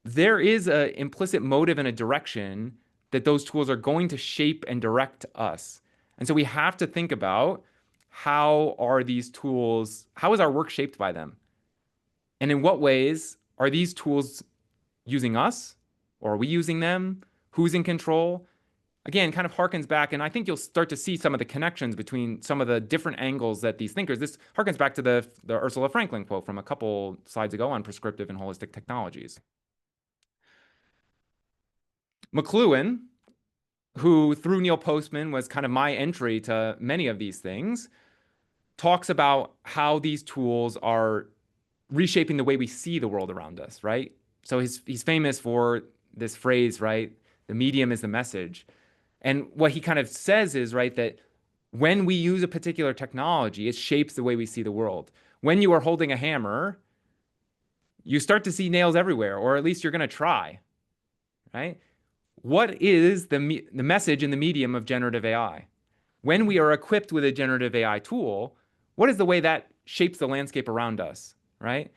there is an implicit motive and a direction that those tools are going to shape and direct us. And so we have to think about, how are these tools, how is our work shaped by them? And in what ways are these tools using us, or are we using them? Who's in control? Again, kind of harkens back, and I think you'll start to see some of the connections between some of the different angles that these thinkers, this harkens back to the Ursula Franklin quote from a couple slides ago on prescriptive and holistic technologies. McLuhan, who through Neil Postman was kind of my entry to many of these things, talks about how these tools are reshaping the way we see the world around us, right? So he's famous for this phrase, right? The medium is the message. And what he kind of says is, right, that when we use a particular technology, it shapes the way we see the world. When you are holding a hammer, you start to see nails everywhere, or at least you're going to try, right? What is the message in the medium of generative AI? When we are equipped with a generative AI tool, what is the way that shapes the landscape around us, right?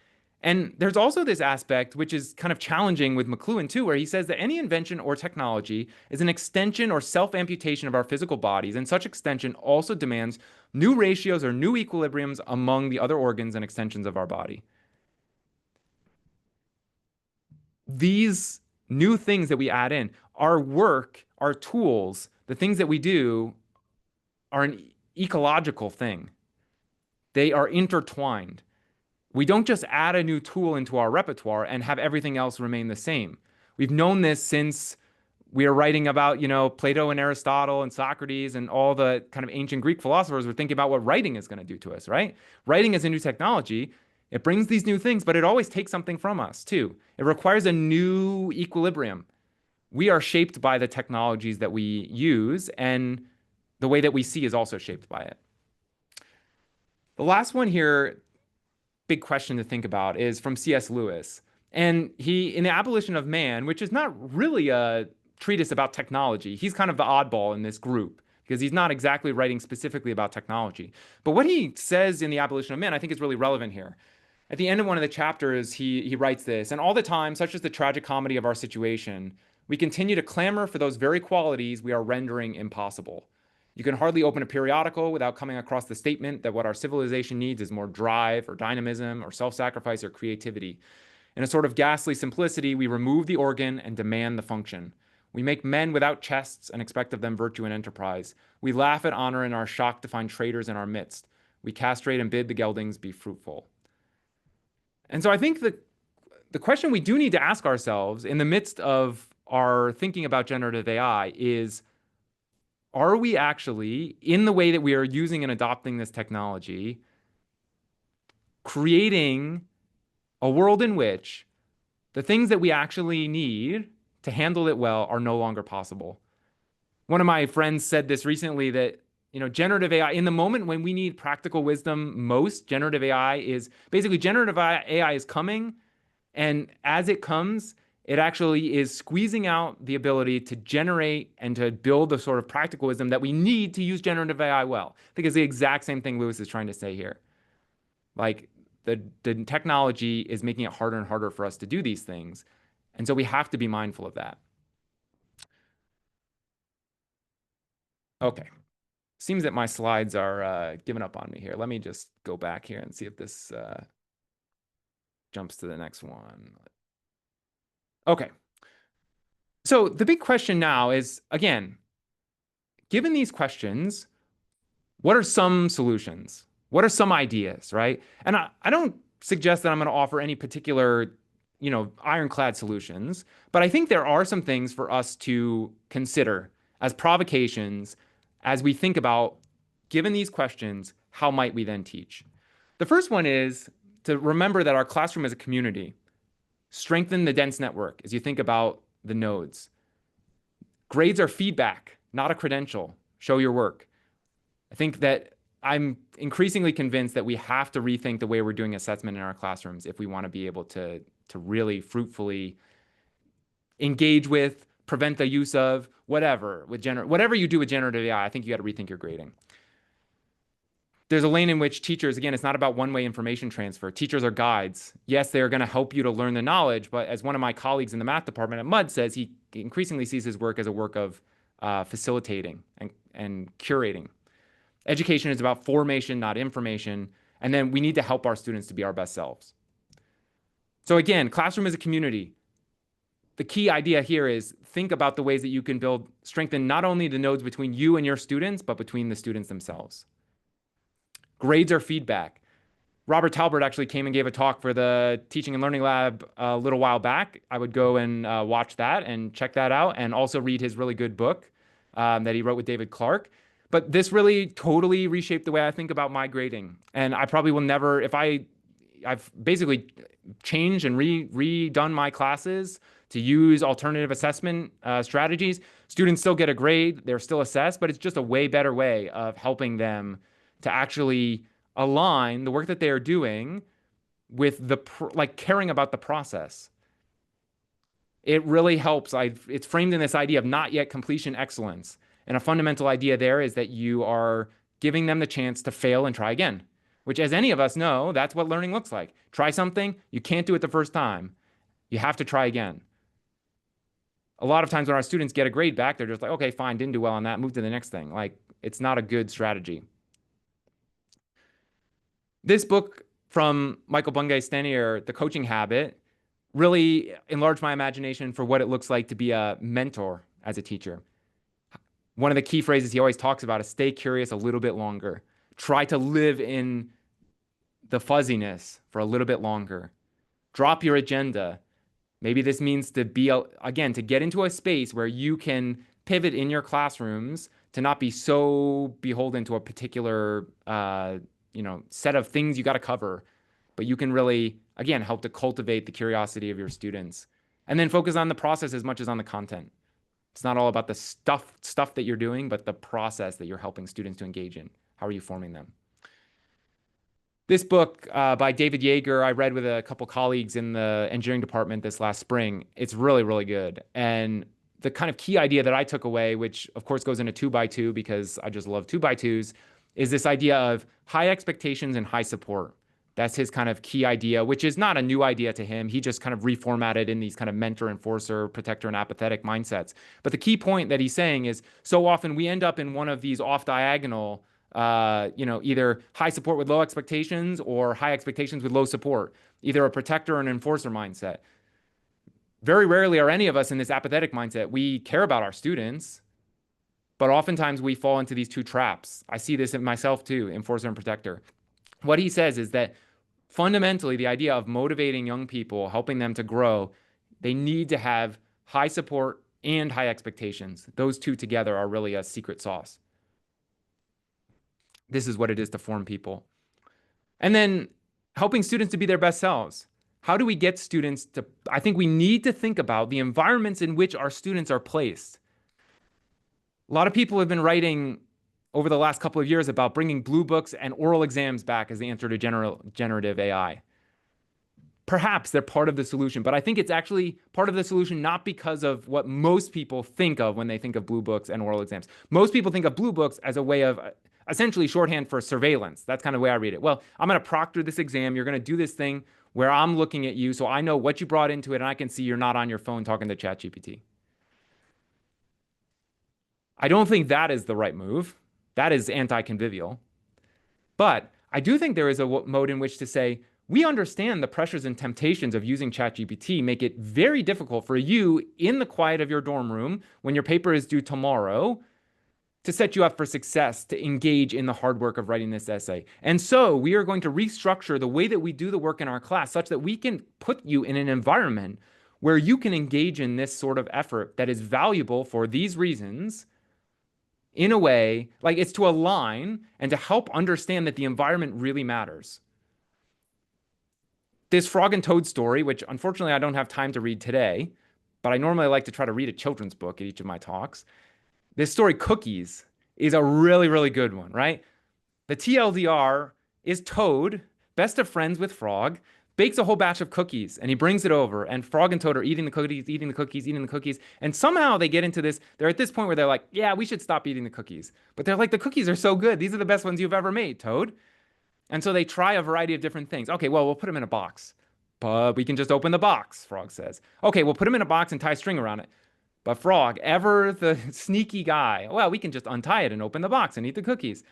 And there's also this aspect, which is kind of challenging with McLuhan too, where he says that any invention or technology is an extension or self-amputation of our physical bodies, and such extension also demands new ratios or new equilibriums among the other organs and extensions of our body. These new things that we add in, our work, our tools, the things that we do are an ecological thing. They are intertwined. We don't just add a new tool into our repertoire and have everything else remain the same. We've known this since we are writing about, Plato and Aristotle and Socrates and all the kind of ancient Greek philosophers were thinking about what writing is going to do to us, right? Writing is a new technology. It brings these new things, but it always takes something from us too. It requires a new equilibrium. We are shaped by the technologies that we use, and the way that we see is also shaped by it. The last one here, big question to think about, is from C.S. Lewis. And he, in The Abolition of Man, which is not really a treatise about technology, he's kind of the oddball in this group, because he's not exactly writing specifically about technology. But what he says in The Abolition of Man, I think is really relevant here. At the end of one of the chapters, he writes this: "And all the time, such is the tragic comedy of our situation, we continue to clamor for those very qualities we are rendering impossible. You can hardly open a periodical without coming across the statement that what our civilization needs is more drive or dynamism or self-sacrifice or creativity. In a sort of ghastly simplicity, we remove the organ and demand the function. We make men without chests and expect of them virtue and enterprise. We laugh at honor and are shocked to find traitors in our midst. We castrate and bid the geldings be fruitful." And so I think that the question we do need to ask ourselves in the midst of our thinking about generative AI is, are we actually, in the way that we are using and adopting this technology, creating a world in which the things that we actually need to handle it well are no longer possible? One of my friends said this recently, that generative AI, in the moment when we need practical wisdom most, generative AI is coming, and as it comes, it actually is squeezing out the ability to generate and to build the sort of practical wisdom that we need to use generative AI well. I think it's the exact same thing Lewis is trying to say here. Like, The technology is making it harder and harder for us to do these things. And so we have to be mindful of that. Okay. Seems that my slides are giving up on me here. Let me just go back here and see if this jumps to the next one. Okay. So the big question now is, again, given these questions, what are some solutions? What are some ideas, right? And I don't suggest that I'm going to offer any particular, ironclad solutions, but I think there are some things for us to consider as provocations as we think about, given these questions, how might we then teach? The first one is to remember that our classroom is a community. Strengthen the dense network as you think about the nodes. Grades are feedback, not a credential. Show your work. I think that I'm increasingly convinced that we have to rethink the way we're doing assessment in our classrooms if we want to be able to really fruitfully engage with, prevent the use of, whatever you do with generative AI. I think you got to rethink your grading. There's a lane in which teachers, again, it's not about one-way information transfer. Teachers are guides. Yes, they're going to help you to learn the knowledge, but as one of my colleagues in the math department at MUD says, he increasingly sees his work as a work of facilitating and curating. Education is about formation, not information. And then we need to help our students to be our best selves. So again, classroom is a community. The key idea here is think about the ways that you can strengthen not only the nodes between you and your students, but between the students themselves. Grades are feedback. Robert Talbert actually came and gave a talk for the Teaching and Learning Lab a little while back. I would go and watch that and check that out and also read his really good book that he wrote with David Clark. But this really totally reshaped the way I think about my grading. And I probably will never, I've basically changed and redone my classes to use alternative assessment strategies. Students still get a grade, they're still assessed, but it's just a way better way of helping them to actually align the work that they are doing with caring about the process. It really helps. It's framed in this idea of not yet completion excellence. And a fundamental idea there is that you are giving them the chance to fail and try again, which, as any of us know, that's what learning looks like. Try something, you can't do it the first time. You have to try again. A lot of times when our students get a grade back, they're just like, okay, fine, didn't do well on that, move to the next thing. It's not a good strategy. This book from Michael Bungay-Stenier, The Coaching Habit, really enlarged my imagination for what it looks like to be a mentor as a teacher. One of the key phrases he always talks about is stay curious a little bit longer. Try to live in the fuzziness for a little bit longer. Drop your agenda. Maybe this means to get into a space where you can pivot in your classrooms to not be so beholden to a particular set of things you got to cover, but you can really, again, help to cultivate the curiosity of your students. And then focus on the process as much as on the content. It's not all about the stuff that you're doing, but the process that you're helping students to engage in. How are you forming them? This book by David Yeager, I read with a couple colleagues in the engineering department this last spring. It's really, really good. And the kind of key idea that I took away, which of course goes into 2x2 because I just love 2x2s, is this idea of high expectations and high support. That's his kind of key idea, which is not a new idea to him. He just kind of reformatted in these kind of mentor, enforcer, protector, and apathetic mindsets. But the key point that he's saying is so often we end up in one of these off diagonal, either high support with low expectations or high expectations with low support, either a protector or an enforcer mindset. Very rarely are any of us in this apathetic mindset. We care about our students, but oftentimes we fall into these two traps. I see this in myself too, enforcer and protector. What he says is that fundamentally, the idea of motivating young people, helping them to grow, they need to have high support and high expectations. Those two together are really a secret sauce. This is what it is to form people. And then helping students to be their best selves. How do we get students to, I think we need to think about the environments in which our students are placed. A lot of people have been writing over the last couple of years about bringing blue books and oral exams back as the answer to generative AI. Perhaps they're part of the solution, but I think it's actually part of the solution not because of what most people think of when they think of blue books and oral exams. Most people think of blue books as a way of essentially shorthand for surveillance. That's kind of the way I read it. Well, I'm going to proctor this exam. You're going to do this thing where I'm looking at you so I know what you brought into it and I can see you're not on your phone talking to ChatGPT. I don't think that is the right move. That is anti-convivial. But I do think there is a mode in which to say, we understand the pressures and temptations of using ChatGPT make it very difficult for you in the quiet of your dorm room when your paper is due tomorrow to set you up for success, to engage in the hard work of writing this essay. And so we are going to restructure the way that we do the work in our class such that we can put you in an environment where you can engage in this sort of effort that is valuable for these reasons in a way, like it's to align and to help understand that the environment really matters. This Frog and Toad story, which unfortunately I don't have time to read today, but I normally like to try to read a children's book at each of my talks. This story, Cookies, is a really, really good one, right? The TLDR is Toad, best of friends with Frog, bakes a whole batch of cookies and he brings it over, and Frog and Toad are eating the cookies, eating the cookies, eating the cookies. And somehow they get into this, they're at this point where they're like, yeah, we should stop eating the cookies. But they're like, the cookies are so good. These are the best ones you've ever made, Toad. And so they try a variety of different things. Okay, well, we'll put them in a box. But we can just open the box, Frog says. Okay, we'll put them in a box and tie string around it. But Frog, ever the sneaky guy, well, we can just untie it and open the box and eat the cookies.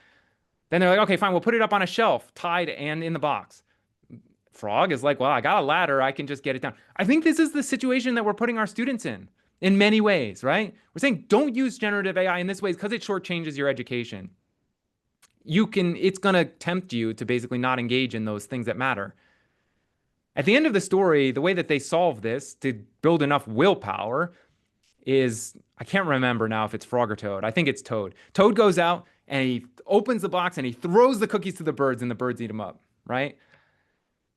Then they're like, okay, fine, we'll put it up on a shelf, tied and in the box. Frog is like, well, I got a ladder, I can just get it down. I think this is the situation that we're putting our students in many ways, right? We're saying don't use generative AI in this way because it shortchanges your education. It's going to tempt you to basically not engage in those things that matter. At the end of the story, the way that they solve this to build enough willpower is, I can't remember now if it's Frog or Toad. I think it's Toad. Toad goes out and he opens the box and he throws the cookies to the birds and the birds eat them up, right?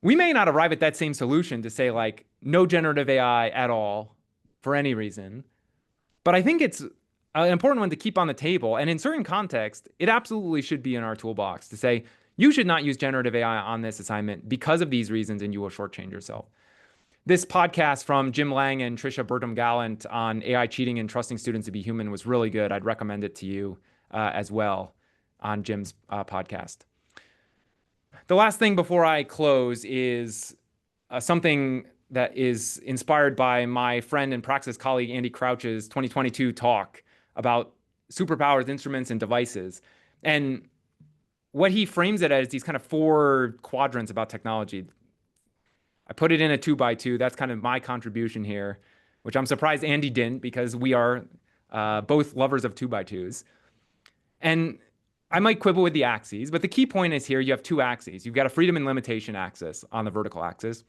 We may not arrive at that same solution to say like no generative AI at all for any reason, but I think it's an important one to keep on the table. And in certain contexts, it absolutely should be in our toolbox to say, you should not use generative AI on this assignment because of these reasons, and you will shortchange yourself. This podcast from Jim Lang and Trisha Burtham-Gallant on AI cheating and trusting students to be human was really good. I'd recommend it to you as well on Jim's podcast. The last thing before I close is something that is inspired by my friend and Praxis colleague Andy Crouch's 2022 talk about superpowers, instruments, and devices. And what he frames it as these kind of 4 quadrants about technology. I put it in a 2x2. That's kind of my contribution here, which I'm surprised Andy didn't because we are both lovers of 2x2s. And I might quibble with the axes, but the key point is here you have 2 axes. You've got a freedom and limitation axis on the vertical axis,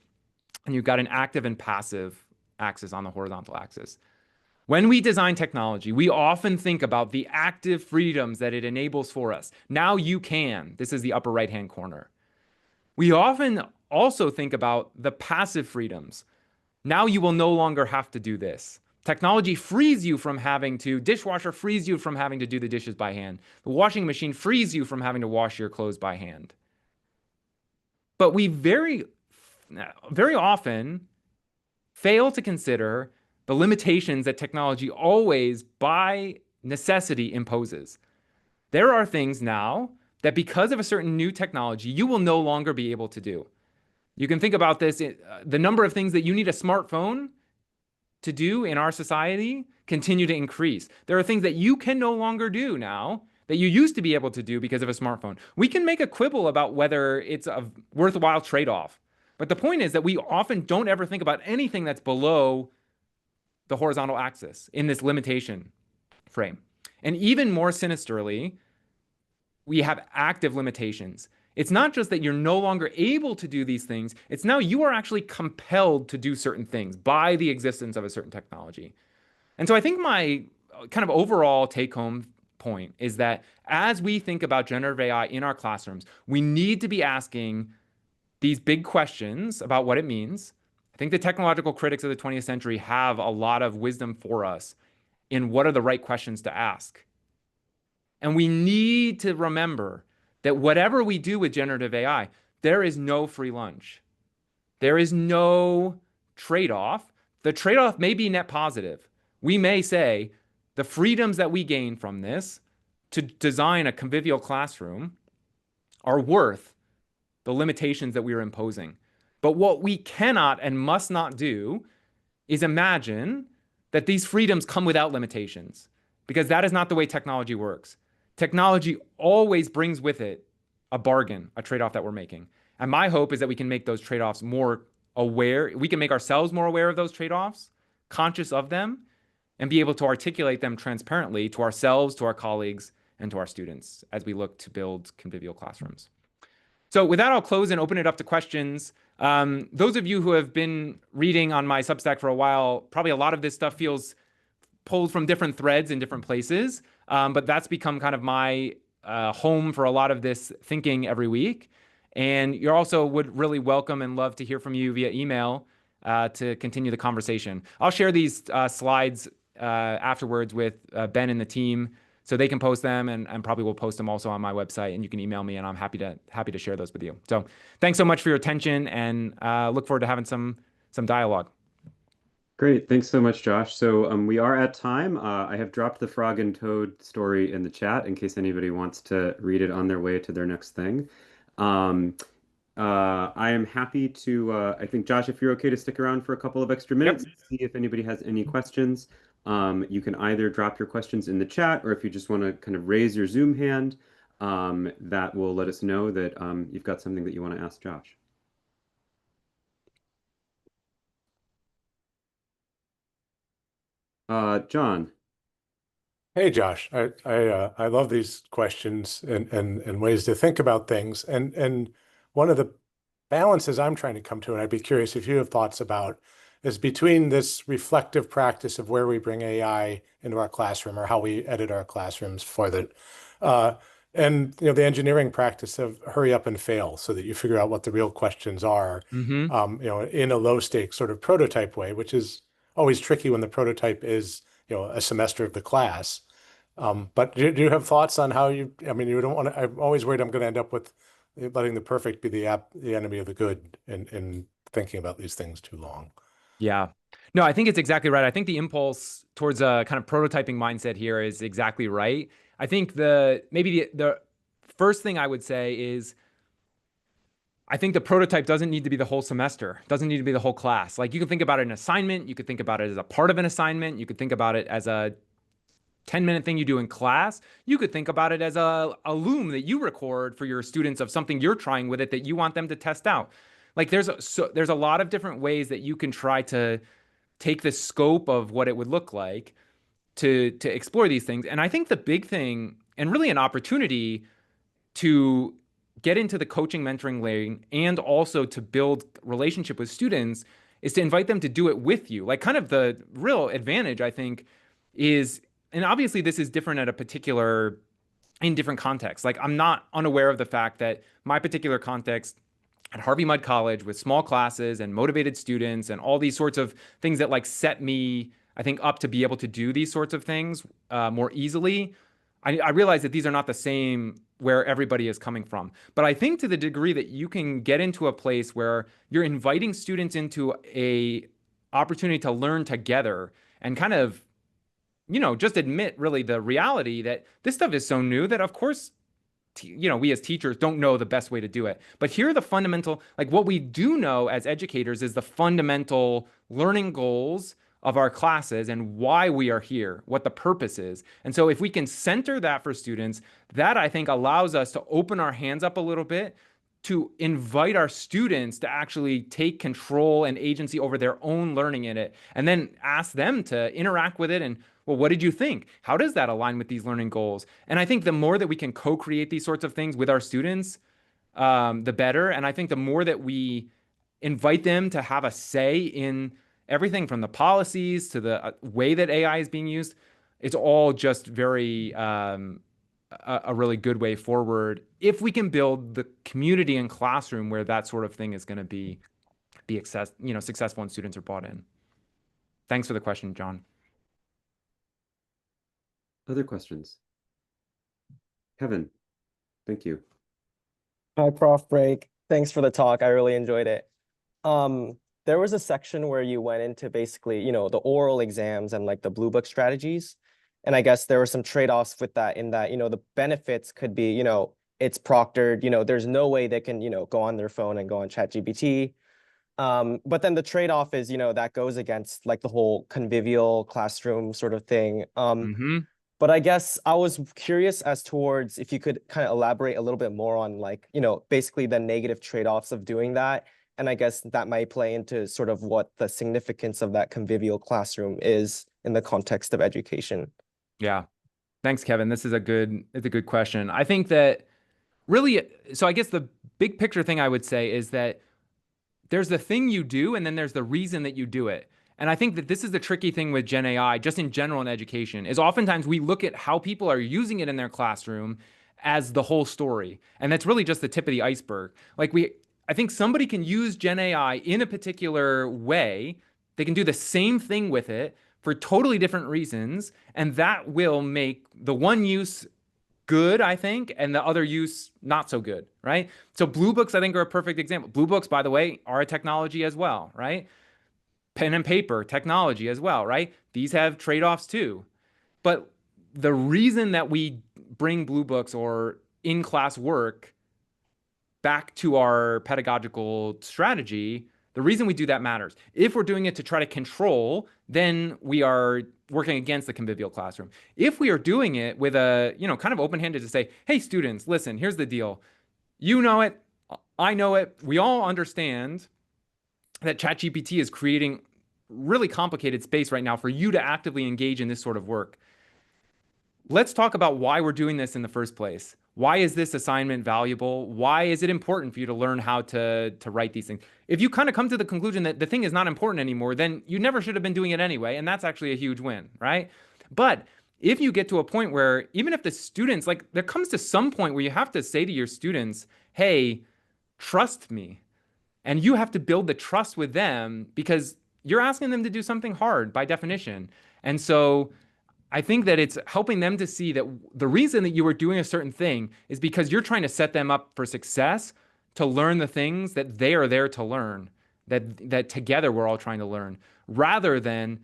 and you've got an active and passive axis on the horizontal axis. When we design technology, we often think about the active freedoms that it enables for us. Now you can. This is the upper right-hand corner. We often also think about the passive freedoms. Now you will no longer have to do this. Technology frees you from having to, dishwasher frees you from having to do the dishes by hand. The washing machine frees you from having to wash your clothes by hand. But we very often fail to consider the limitations that technology always, by necessity, imposes. There are things now that because of a certain new technology, you will no longer be able to do. You can think about this, the number of things that you need a smartphone to do in our society continue to increase. There are things that you can no longer do now that you used to be able to do because of a smartphone. We can make a quibble about whether it's a worthwhile trade-off. But the point is that we often don't ever think about anything that's below the horizontal axis in this limitation frame. And even more sinisterly, we have active limitations. It's not just that you're no longer able to do these things, it's now you are actually compelled to do certain things by the existence of a certain technology. And so I think my kind of overall take-home point is that as we think about generative AI in our classrooms, we need to be asking these big questions about what it means. I think the technological critics of the 20th century have a lot of wisdom for us in what are the right questions to ask. And we need to remember that whatever we do with generative AI, there is no free lunch. There is no trade-off. The trade-off may be net positive. We may say the freedoms that we gain from this to design a convivial classroom are worth the limitations that we are imposing. But what we cannot and must not do is imagine that these freedoms come without limitations, because that is not the way technology works. Technology always brings with it a bargain, a trade-off that we're making. And my hope is that we can make those trade-offs more aware. We can make ourselves more aware of those trade-offs, conscious of them, and be able to articulate them transparently to ourselves, to our colleagues, and to our students as we look to build convivial classrooms. So with that, I'll close and open it up to questions. Those of you who have been reading on my Substack for a while, probably a lot of this stuff feels pulled from different threads in different places, but that's become kind of my home for a lot of this thinking every week. And you also would really welcome and love to hear from you via email to continue the conversation. I'll share these slides afterwards with Ben and the team, so they can post them, and probably will post them also on my website, and you can email me, and I'm happy to share those with you. So thanks so much for your attention, and look forward to having some dialogue. Great. Thanks so much, Josh. So we are at time. I have dropped the Frog and Toad story in the chat in case anybody wants to read it on their way to their next thing. I am happy to, I think, Josh, if you're okay to stick around for a couple of extra minutes, see if anybody has any questions. You can either drop your questions in the chat, or if you just want to kind of raise your Zoom hand, that will let us know that you've got something that you want to ask Josh. John. Hey, Josh. I love these questions and ways to think about things. And one of the balances I'm trying to come to, and I'd be curious if you have thoughts about, is between this reflective practice of where we bring AI into our classroom or how we edit our classrooms for the and the engineering practice of hurry up and fail so that you figure out what the real questions are, in a low stakes sort of prototype way, which is always tricky when the prototype is a semester of the class. But do you have thoughts on how you don't want to, I'm always worried I'm going to end up with letting the perfect be the enemy of the good and thinking about these things too long. Yeah. No, I think it's exactly right. I think the impulse towards a kind of prototyping mindset here is exactly right. I think maybe the first thing I would say is, I think the prototype doesn't need to be the whole semester, doesn't need to be the whole class. Like, you can think about it as an assignment, you could think about it as a part of an assignment, you could think about it as a 10-minute thing you do in class. You could think about it as a loom that you record for your students of something you're trying with it that you want them to test out. Like, there's a lot of different ways that you can try to take the scope of what it would look like to explore these things. And I think the big thing, and really an opportunity to get into the coaching mentoring lane and also to build relationship with students, is to invite them to do it with you. Like, kind of the real advantage, I think, is, and obviously this is different in different contexts. Like, I'm not unaware of the fact that my particular context at Harvey Mudd College, with small classes and motivated students and all these sorts of things that like set me, I think, up to be able to do these sorts of things more easily. I realize that these are not the same where everybody is coming from. But I think to the degree that you can get into a place where you're inviting students into a opportunity to learn together and kind of, just admit really the reality that this stuff is so new that, of course, we as teachers don't know the best way to do it. But here are the fundamental, like, what we do know as educators is the fundamental learning goals of our classes and why we are here, what the purpose is. And so if we can center that for students, that, I think, allows us to open our hands up a little bit to invite our students to actually take control and agency over their own learning in it, and then ask them to interact with it and, well, what did you think? How does that align with these learning goals? And I think the more that we can co-create these sorts of things with our students, the better. And I think the more that we invite them to have a say in everything from the policies to the way that AI is being used, it's all just very a really good way forward if we can build the community and classroom where that sort of thing is going to be successful and students are bought in. Thanks for the question, John. Other questions? Kevin, thank you. Hi, Prof. Brake. Thanks for the talk. I really enjoyed it. There was a section where you went into basically, the oral exams and like the Blue Book strategies. And I guess there were some trade-offs with that in that, the benefits could be, it's proctored, there's no way they can, go on their phone and go on ChatGPT. But then the trade-off is, that goes against like the whole convivial classroom sort of thing. Mm-hmm. But I guess I was curious as towards if you could kind of elaborate a little bit more on like, basically the negative trade-offs of doing that. And I guess that might play into sort of what the significance of that convivial classroom is in the context of education. Yeah. Thanks, Kevin. It's a good question. I think that really, so I guess the big picture thing I would say is that there's the thing you do, and then there's the reason that you do it. And I think that this is the tricky thing with Gen AI, just in general in education, is oftentimes we look at how people are using it in their classroom as the whole story. And that's really just the tip of the iceberg. I think somebody can use Gen AI in a particular way. They can do the same thing with it for totally different reasons. And that will make the one use good, I think, and the other use not so good, right? So Blue Books, I think, are a perfect example. Blue Books, by the way, are a technology as well, right? Pen and paper, technology as well, right? These have trade-offs too. But the reason that we bring Blue Books or in-class work back to our pedagogical strategy, the reason we do that matters. If we're doing it to try to control, then we are working against the convivial classroom. If we are doing it with a, kind of open-handed to say, hey, students, listen, here's the deal. You know it, I know it, we all understand that ChatGPT is creating really complicated space right now for you to actively engage in this sort of work. Let's talk about why we're doing this in the first place. Why is this assignment valuable? Why is it important for you to learn how to write these things? If you kind of come to the conclusion that the thing is not important anymore, then you never should have been doing it anyway. And that's actually a huge win, right? But if you get to a point where even if the students, like there comes to some point where you have to say to your students, hey, trust me. And you have to build the trust with them because you're asking them to do something hard by definition. And so I think that it's helping them to see that the reason that you are doing a certain thing is because you're trying to set them up for success, to learn the things that they are there to learn, that together we're all trying to learn, rather than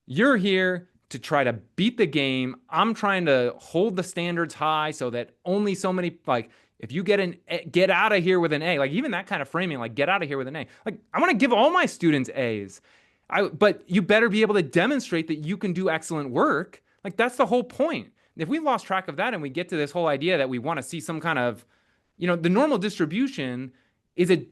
you're here to try to beat the game. I'm trying to hold the standards high so that only so many, like, if you get out of here with an A, like even that kind of framing, like get out of here with an A. Like I want to give all my students A's. But you better be able to demonstrate that you can do excellent work. Like that's the whole point. If we lost track of that and we get to this whole idea that we want to see some kind of, the normal distribution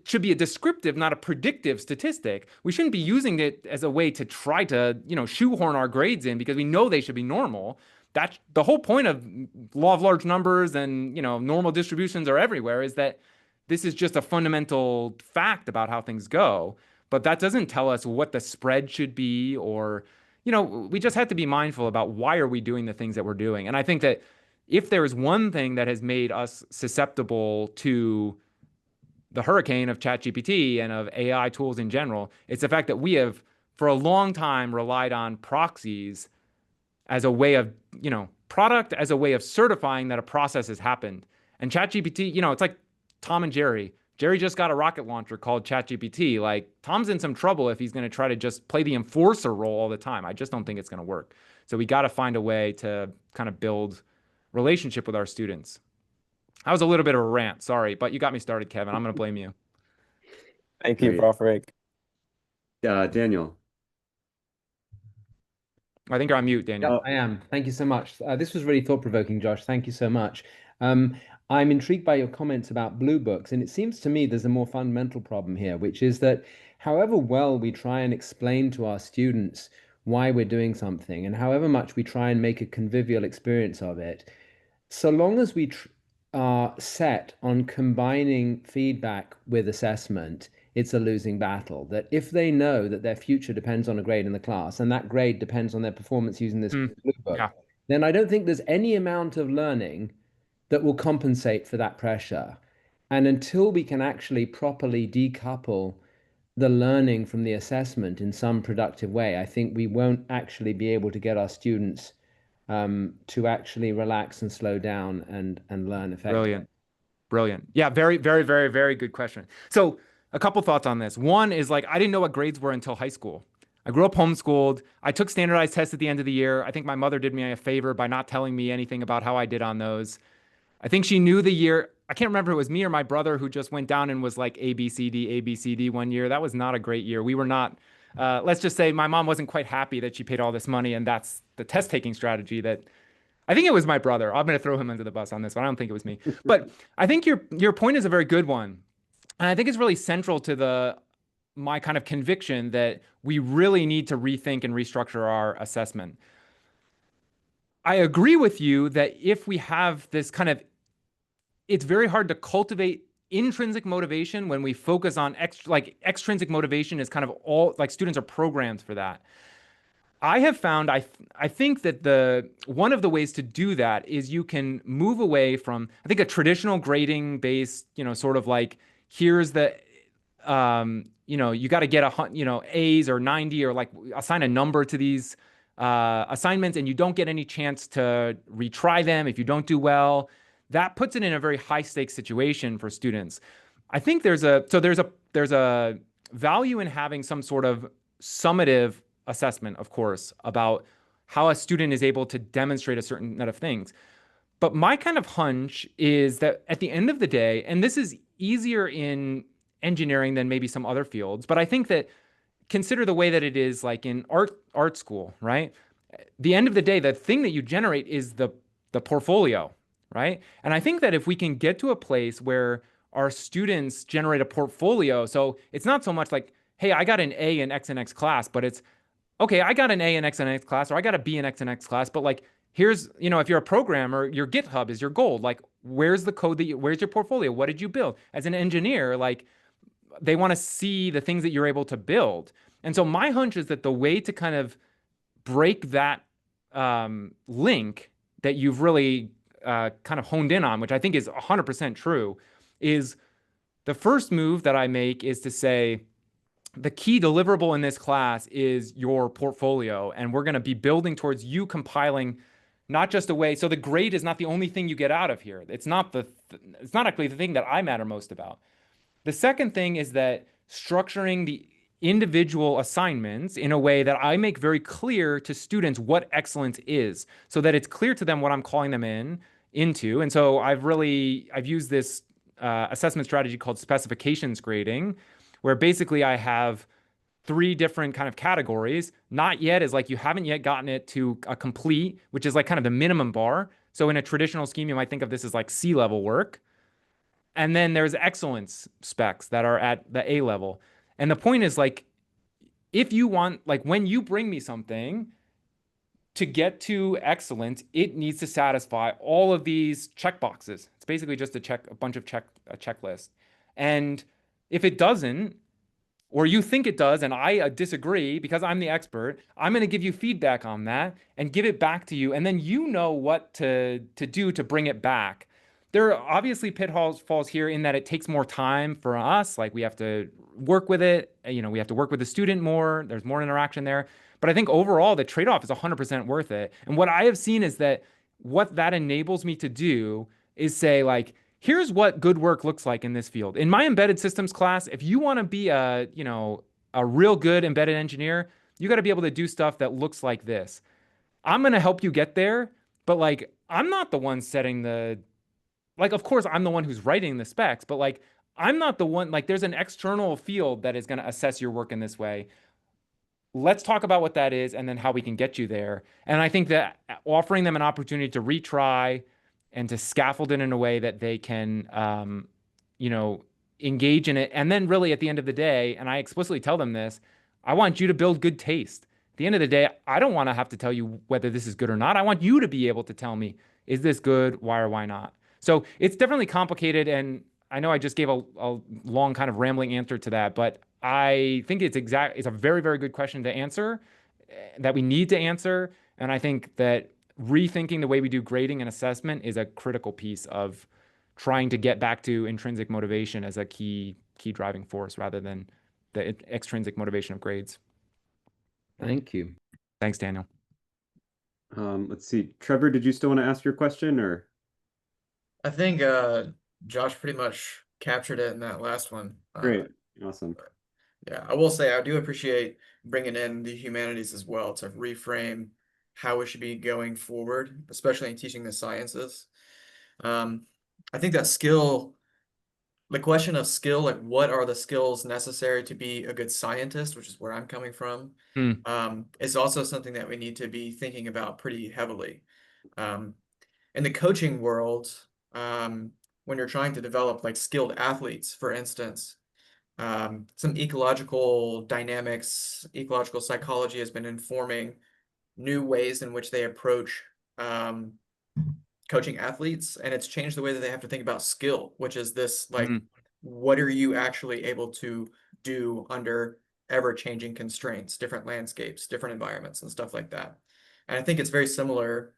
should be a descriptive, not a predictive statistic. We shouldn't be using it as a way to try to, shoehorn our grades in because we know they should be normal. That's the whole point of law of large numbers and, normal distributions are everywhere, is that this is just a fundamental fact about how things go. But that doesn't tell us what the spread should be, or, we just have to be mindful about why are we doing the things that we're doing. And I think that if there is one thing that has made us susceptible to the hurricane of ChatGPT and of AI tools in general, it's the fact that we have for a long time relied on proxies as a way of, product as a way of certifying that a process has happened. And ChatGPT, it's like Tom and Jerry. Jerry just got a rocket launcher called ChatGPT. Like Tom's in some trouble if he's going to try to just play the enforcer role all the time. I just don't think it's going to work. So we got to find a way to kind of build relationship with our students. That was a little bit of a rant, sorry, but you got me started, Kevin. I'm going to blame you. Thank you, Great. Prof. Rick. Daniel. I think you're on mute, Daniel. Yep, I am. Thank you so much. This was really thought-provoking, Josh. Thank you so much. I'm intrigued by your comments about Blue Books, and it seems to me there's a more fundamental problem here, which is that however well we try and explain to our students why we're doing something, and however much we try and make a convivial experience of it, so long as we are set on combining feedback with assessment, it's a losing battle. That if they know that their future depends on a grade in the class, and that grade depends on their performance using this Blue Book, Yeah. then I don't think there's any amount of learning that will compensate for that pressure. And until we can actually properly decouple the learning from the assessment in some productive way, I think we won't actually be able to get our students to actually relax and slow down and learn effectively. Brilliant. Yeah, very, very, very, very good question. So a couple thoughts on this. One is like, I didn't know what grades were until high school. I grew up homeschooled. I took standardized tests at the end of the year. I think my mother did me a favor by not telling me anything about how I did on those. I think she knew the year. I can't remember if it was me or my brother who just went down and was like A, B, C, D, A, B, C, D one year. That was not a great year. We were not, let's just say my mom wasn't quite happy that she paid all this money. And that's the test taking strategy that I think it was my brother. I'm going to throw him under the bus on this one. I don't think it was me. But I think your point is a very good one. And I think it's really central to my kind of conviction that we really need to rethink and restructure our assessment. I agree with you that if we have this kind of, it's very hard to cultivate intrinsic motivation when we focus on extrinsic motivation is kind of all, like students are programmed for that. I have found, I think that one of the ways to do that is you can move away from, I think, a traditional grading based, sort of like, here's the, you got to get A's or 90 or like assign a number to these assignments, and you don't get any chance to retry them if you don't do well. That puts it in a very high stakes situation for students. I think there's a value in having some sort of summative assessment, of course, about how a student is able to demonstrate a certain set of things. But my kind of hunch is that at the end of the day, and this is easier in engineering than maybe some other fields, but I think that consider the way that it is like in art school, right? The end of the day, the thing that you generate is the portfolio, right? And I think that if we can get to a place where our students generate a portfolio, so it's not so much like, hey, I got an A in X and X class, but it's, okay, I got an A in X and X class, or I got a B in X and X class, but like, here's, if you're a programmer, your GitHub is your gold. Like, where's the code where's your portfolio? What did you build? As an engineer, like, they want to see the things that you're able to build. And so my hunch is that the way to kind of break that link that you've really kind of honed in on, which I think is 100% true, is the first move that I make is to say, the key deliverable in this class is your portfolio, and we're going to be building towards you compiling not just a way. So the grade is not the only thing you get out of here. It's not actually the thing that I matter most about. The second thing is that structuring the individual assignments in a way that I make very clear to students what excellence is, so that it's clear to them what I'm calling them into. And so I've used this assessment strategy called specifications grading, where basically I have 3 different kind of categories. Not yet is like you haven't yet gotten it to a complete, which is like kind of the minimum bar. So in a traditional scheme, you might think of this as like C-level work. And then there's excellence specs that are at the A level. And the point is, like, if you want, like, when you bring me something to get to excellence, it needs to satisfy all of these checkboxes. It's basically just a checklist. And if it doesn't, or you think it does, and I disagree because I'm the expert, I'm going to give you feedback on that and give it back to you. And then you know what to do to bring it back. There are obviously pitfalls here in that it takes more time for us. Like, we have to work with it. We have to work with the student more. There's more interaction there. But I think overall, the trade-off is 100% worth it. And what I have seen is that what that enables me to do is say, like, here's what good work looks like in this field. In my embedded systems class, if you want to be a real good embedded engineer, you got to be able to do stuff that looks like this. I'm going to help you get there, but like, I'm not the one setting of course, I'm the one who's writing the specs, but like, I'm not the one, like, there's an external field that is going to assess your work in this way. Let's talk about what that is and then how we can get you there. And I think that offering them an opportunity to retry and to scaffold it in a way that they can, engage in it. And then really at the end of the day, and I explicitly tell them this, I want you to build good taste. At the end of the day, I don't want to have to tell you whether this is good or not. I want you to be able to tell me, is this good? Why or why not? So it's definitely complicated. And I know I just gave a long kind of rambling answer to that, but I think it's a very, very good question to answer, that we need to answer. And I think that rethinking the way we do grading and assessment is a critical piece of trying to get back to intrinsic motivation as a key driving force rather than the extrinsic motivation of grades. Thank you. Thanks, Daniel. Let's see. Trevor, did you still want to ask your question, or? I think Josh pretty much captured it in that last one. Great. Awesome. Yeah, I will say I do appreciate bringing in the humanities as well to reframe how we should be going forward, especially in teaching the sciences. Um, I think that the question of skill, like what are the skills necessary to be a good scientist, which is where I'm coming from, Hmm. is also something that we need to be thinking about pretty heavily. Um, in the coaching world, when you're trying to develop like skilled athletes, for instance, some ecological dynamics, ecological psychology has been informing new ways in which they approach um, coaching athletes, and it's changed the way that they have to think about skill, which is this like, what are you actually able to do under ever-changing constraints, different landscapes, different environments, and stuff like that. And I think it's very similar,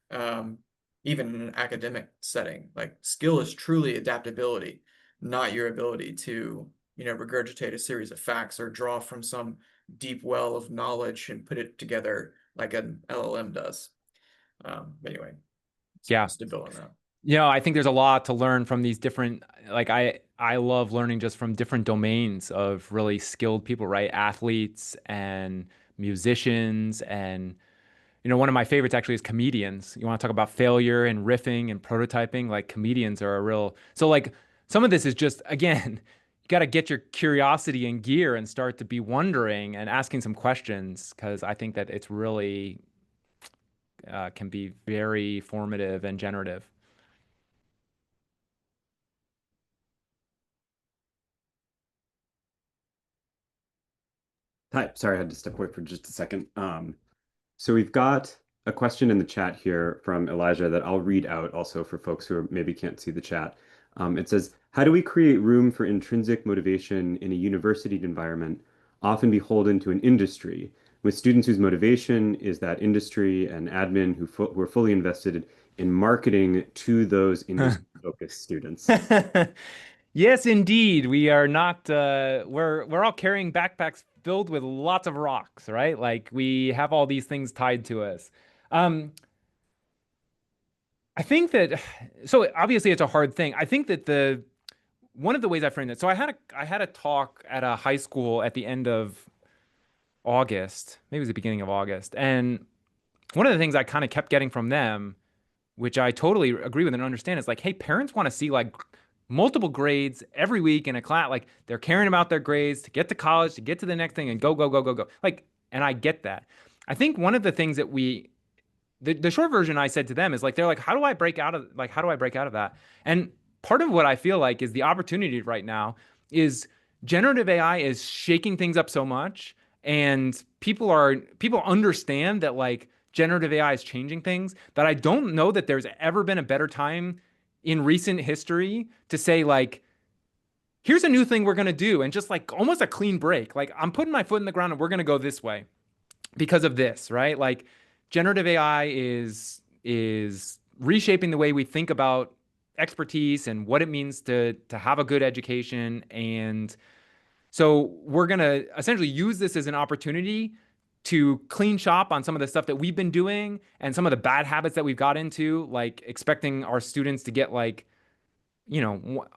even in an academic setting. Like skill is truly adaptability, not your ability to, regurgitate a series of facts or draw from some deep well of knowledge and put it together like an LLM does. Anyway, Yeah. just to build on that. I think there's a lot to learn from these different, like I love learning just from different domains of really skilled people, right? Athletes and musicians and one of my favorites actually is comedians. You want to talk about failure and riffing and prototyping, like comedians are a real, so like some of this is just, again, you got to get your curiosity in gear and start to be wondering and asking some questions, because I think that it's really can be very formative and generative. Hi, sorry, I had to step away for just a second. So we've got a question in the chat here from Elijah that I'll read out also for folks who maybe can't see the chat. It says, how do we create room for intrinsic motivation in a university environment, often beholden to an industry, with students whose motivation is that industry and admin who are fully invested in marketing to those industry-focused students? Yes, indeed. We are not we're all carrying backpacks filled with lots of rocks, right? Like we have all these things tied to us. I think that so obviously it's a hard thing. I think that the one of the ways I framed it. So I had a talk at a high school at the end of August, maybe it was the beginning of August. And one of the things I kind of kept getting from them, which I totally agree with and understand, is like, hey, parents want to see like multiple grades every week in a class. Like they're caring about their grades to get to college, to get to the next thing and go, go, go, go, go. Like, and I get that. I think one of the things that the short version I said to them is like, they're like, how do I break out of that? And part of what I feel like is the opportunity right now is generative AI is shaking things up so much, and people understand that like generative AI is changing things, that I don't know that there's ever been a better time in recent history to say like, here's a new thing we're going to do, and just like almost a clean break. Like I'm putting my foot in the ground and we're going to go this way because of this, right? Like generative AI is reshaping the way we think about expertise and what it means to have a good education. And so we're going to essentially use this as an opportunity to clean shop on some of the stuff that we've been doing and some of the bad habits that we've got into, like expecting our students to get like,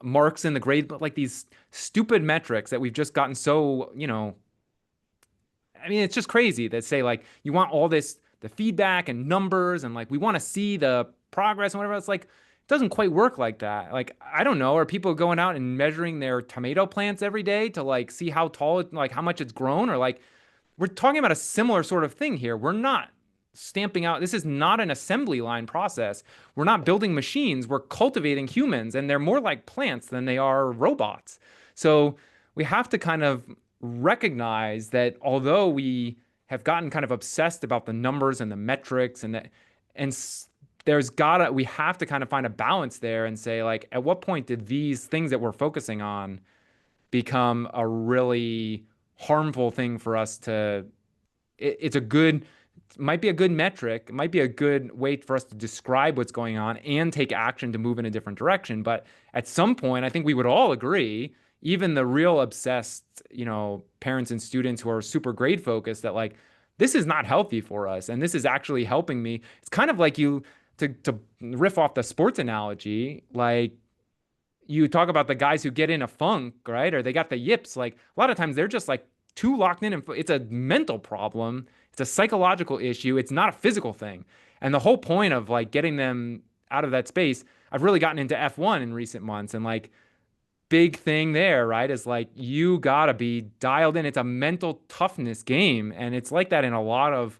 marks in the grade, but like these stupid metrics that we've just gotten so, I mean, it's just crazy that say like you want all this, the feedback and numbers, and like we want to see the progress and whatever. It's like, it doesn't quite work like that. Like, I don't know, are people going out and measuring their tomato plants every day to like see how tall it, like how much it's grown? Or like, we're talking about a similar sort of thing here. We're not stamping out, this is not an assembly line process. We're not building machines, we're cultivating humans, and they're more like plants than they are robots. So we have to kind of recognize that although we have gotten kind of obsessed about the numbers and the metrics and that, and we have to kind of find a balance there and say like, at what point did these things that we're focusing on become a really harmful thing for us to, it's a good, might be a good metric, it might be a good way for us to describe what's going on and take action to move in a different direction. But at some point, I think we would all agree, even the real obsessed, parents and students who are super grade focused, that like, this is not healthy for us. And this is actually helping me. It's kind of like to riff off the sports analogy, like you talk about the guys who get in a funk, right? Or they got the yips. Like a lot of times they're just like too locked in, and it's a mental problem. It's a psychological issue. It's not a physical thing. And the whole point of like getting them out of that space, I've really gotten into F1 in recent months, and like big thing there, right, is like you gotta be dialed in. It's a mental toughness game, and it's like that in a lot of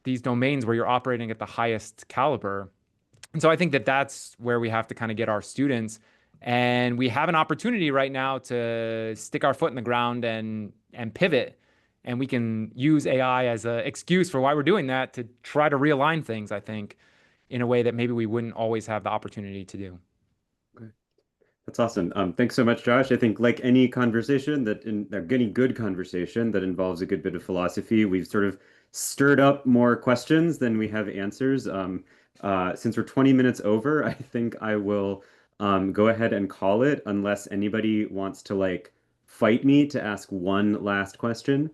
these domains where you're operating at the highest caliber. And so I think that that's where we have to kind of get our students, and we have an opportunity right now to stick our foot in the ground and pivot, and we can use AI as an excuse for why we're doing that to try to realign things, I think, in a way that maybe we wouldn't always have the opportunity to do. That's awesome. Thanks so much, Josh. I think like any conversation any good conversation that involves a good bit of philosophy, we've sort of stirred up more questions than we have answers. Since we're 20 minutes over, I think I will go ahead and call it unless anybody wants to like fight me to ask one last question.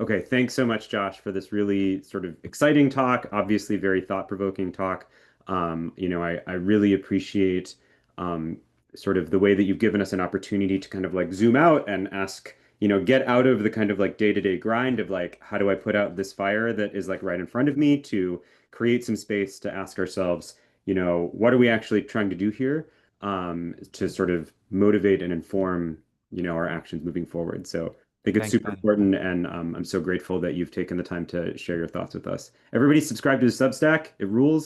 Okay, thanks so much, Josh, for this really sort of exciting talk, obviously very thought-provoking talk. I really appreciate sort of the way that you've given us an opportunity to kind of like zoom out and ask, get out of the kind of like day-to-day grind of like, how do I put out this fire that is like right in front of me, to create some space to ask ourselves, what are we actually trying to do here, to sort of motivate and inform, our actions moving forward. So I think it's Thanks, super Ben. important, and I'm so grateful that you've taken the time to share your thoughts with us. Everybody subscribe to the Substack. It rules.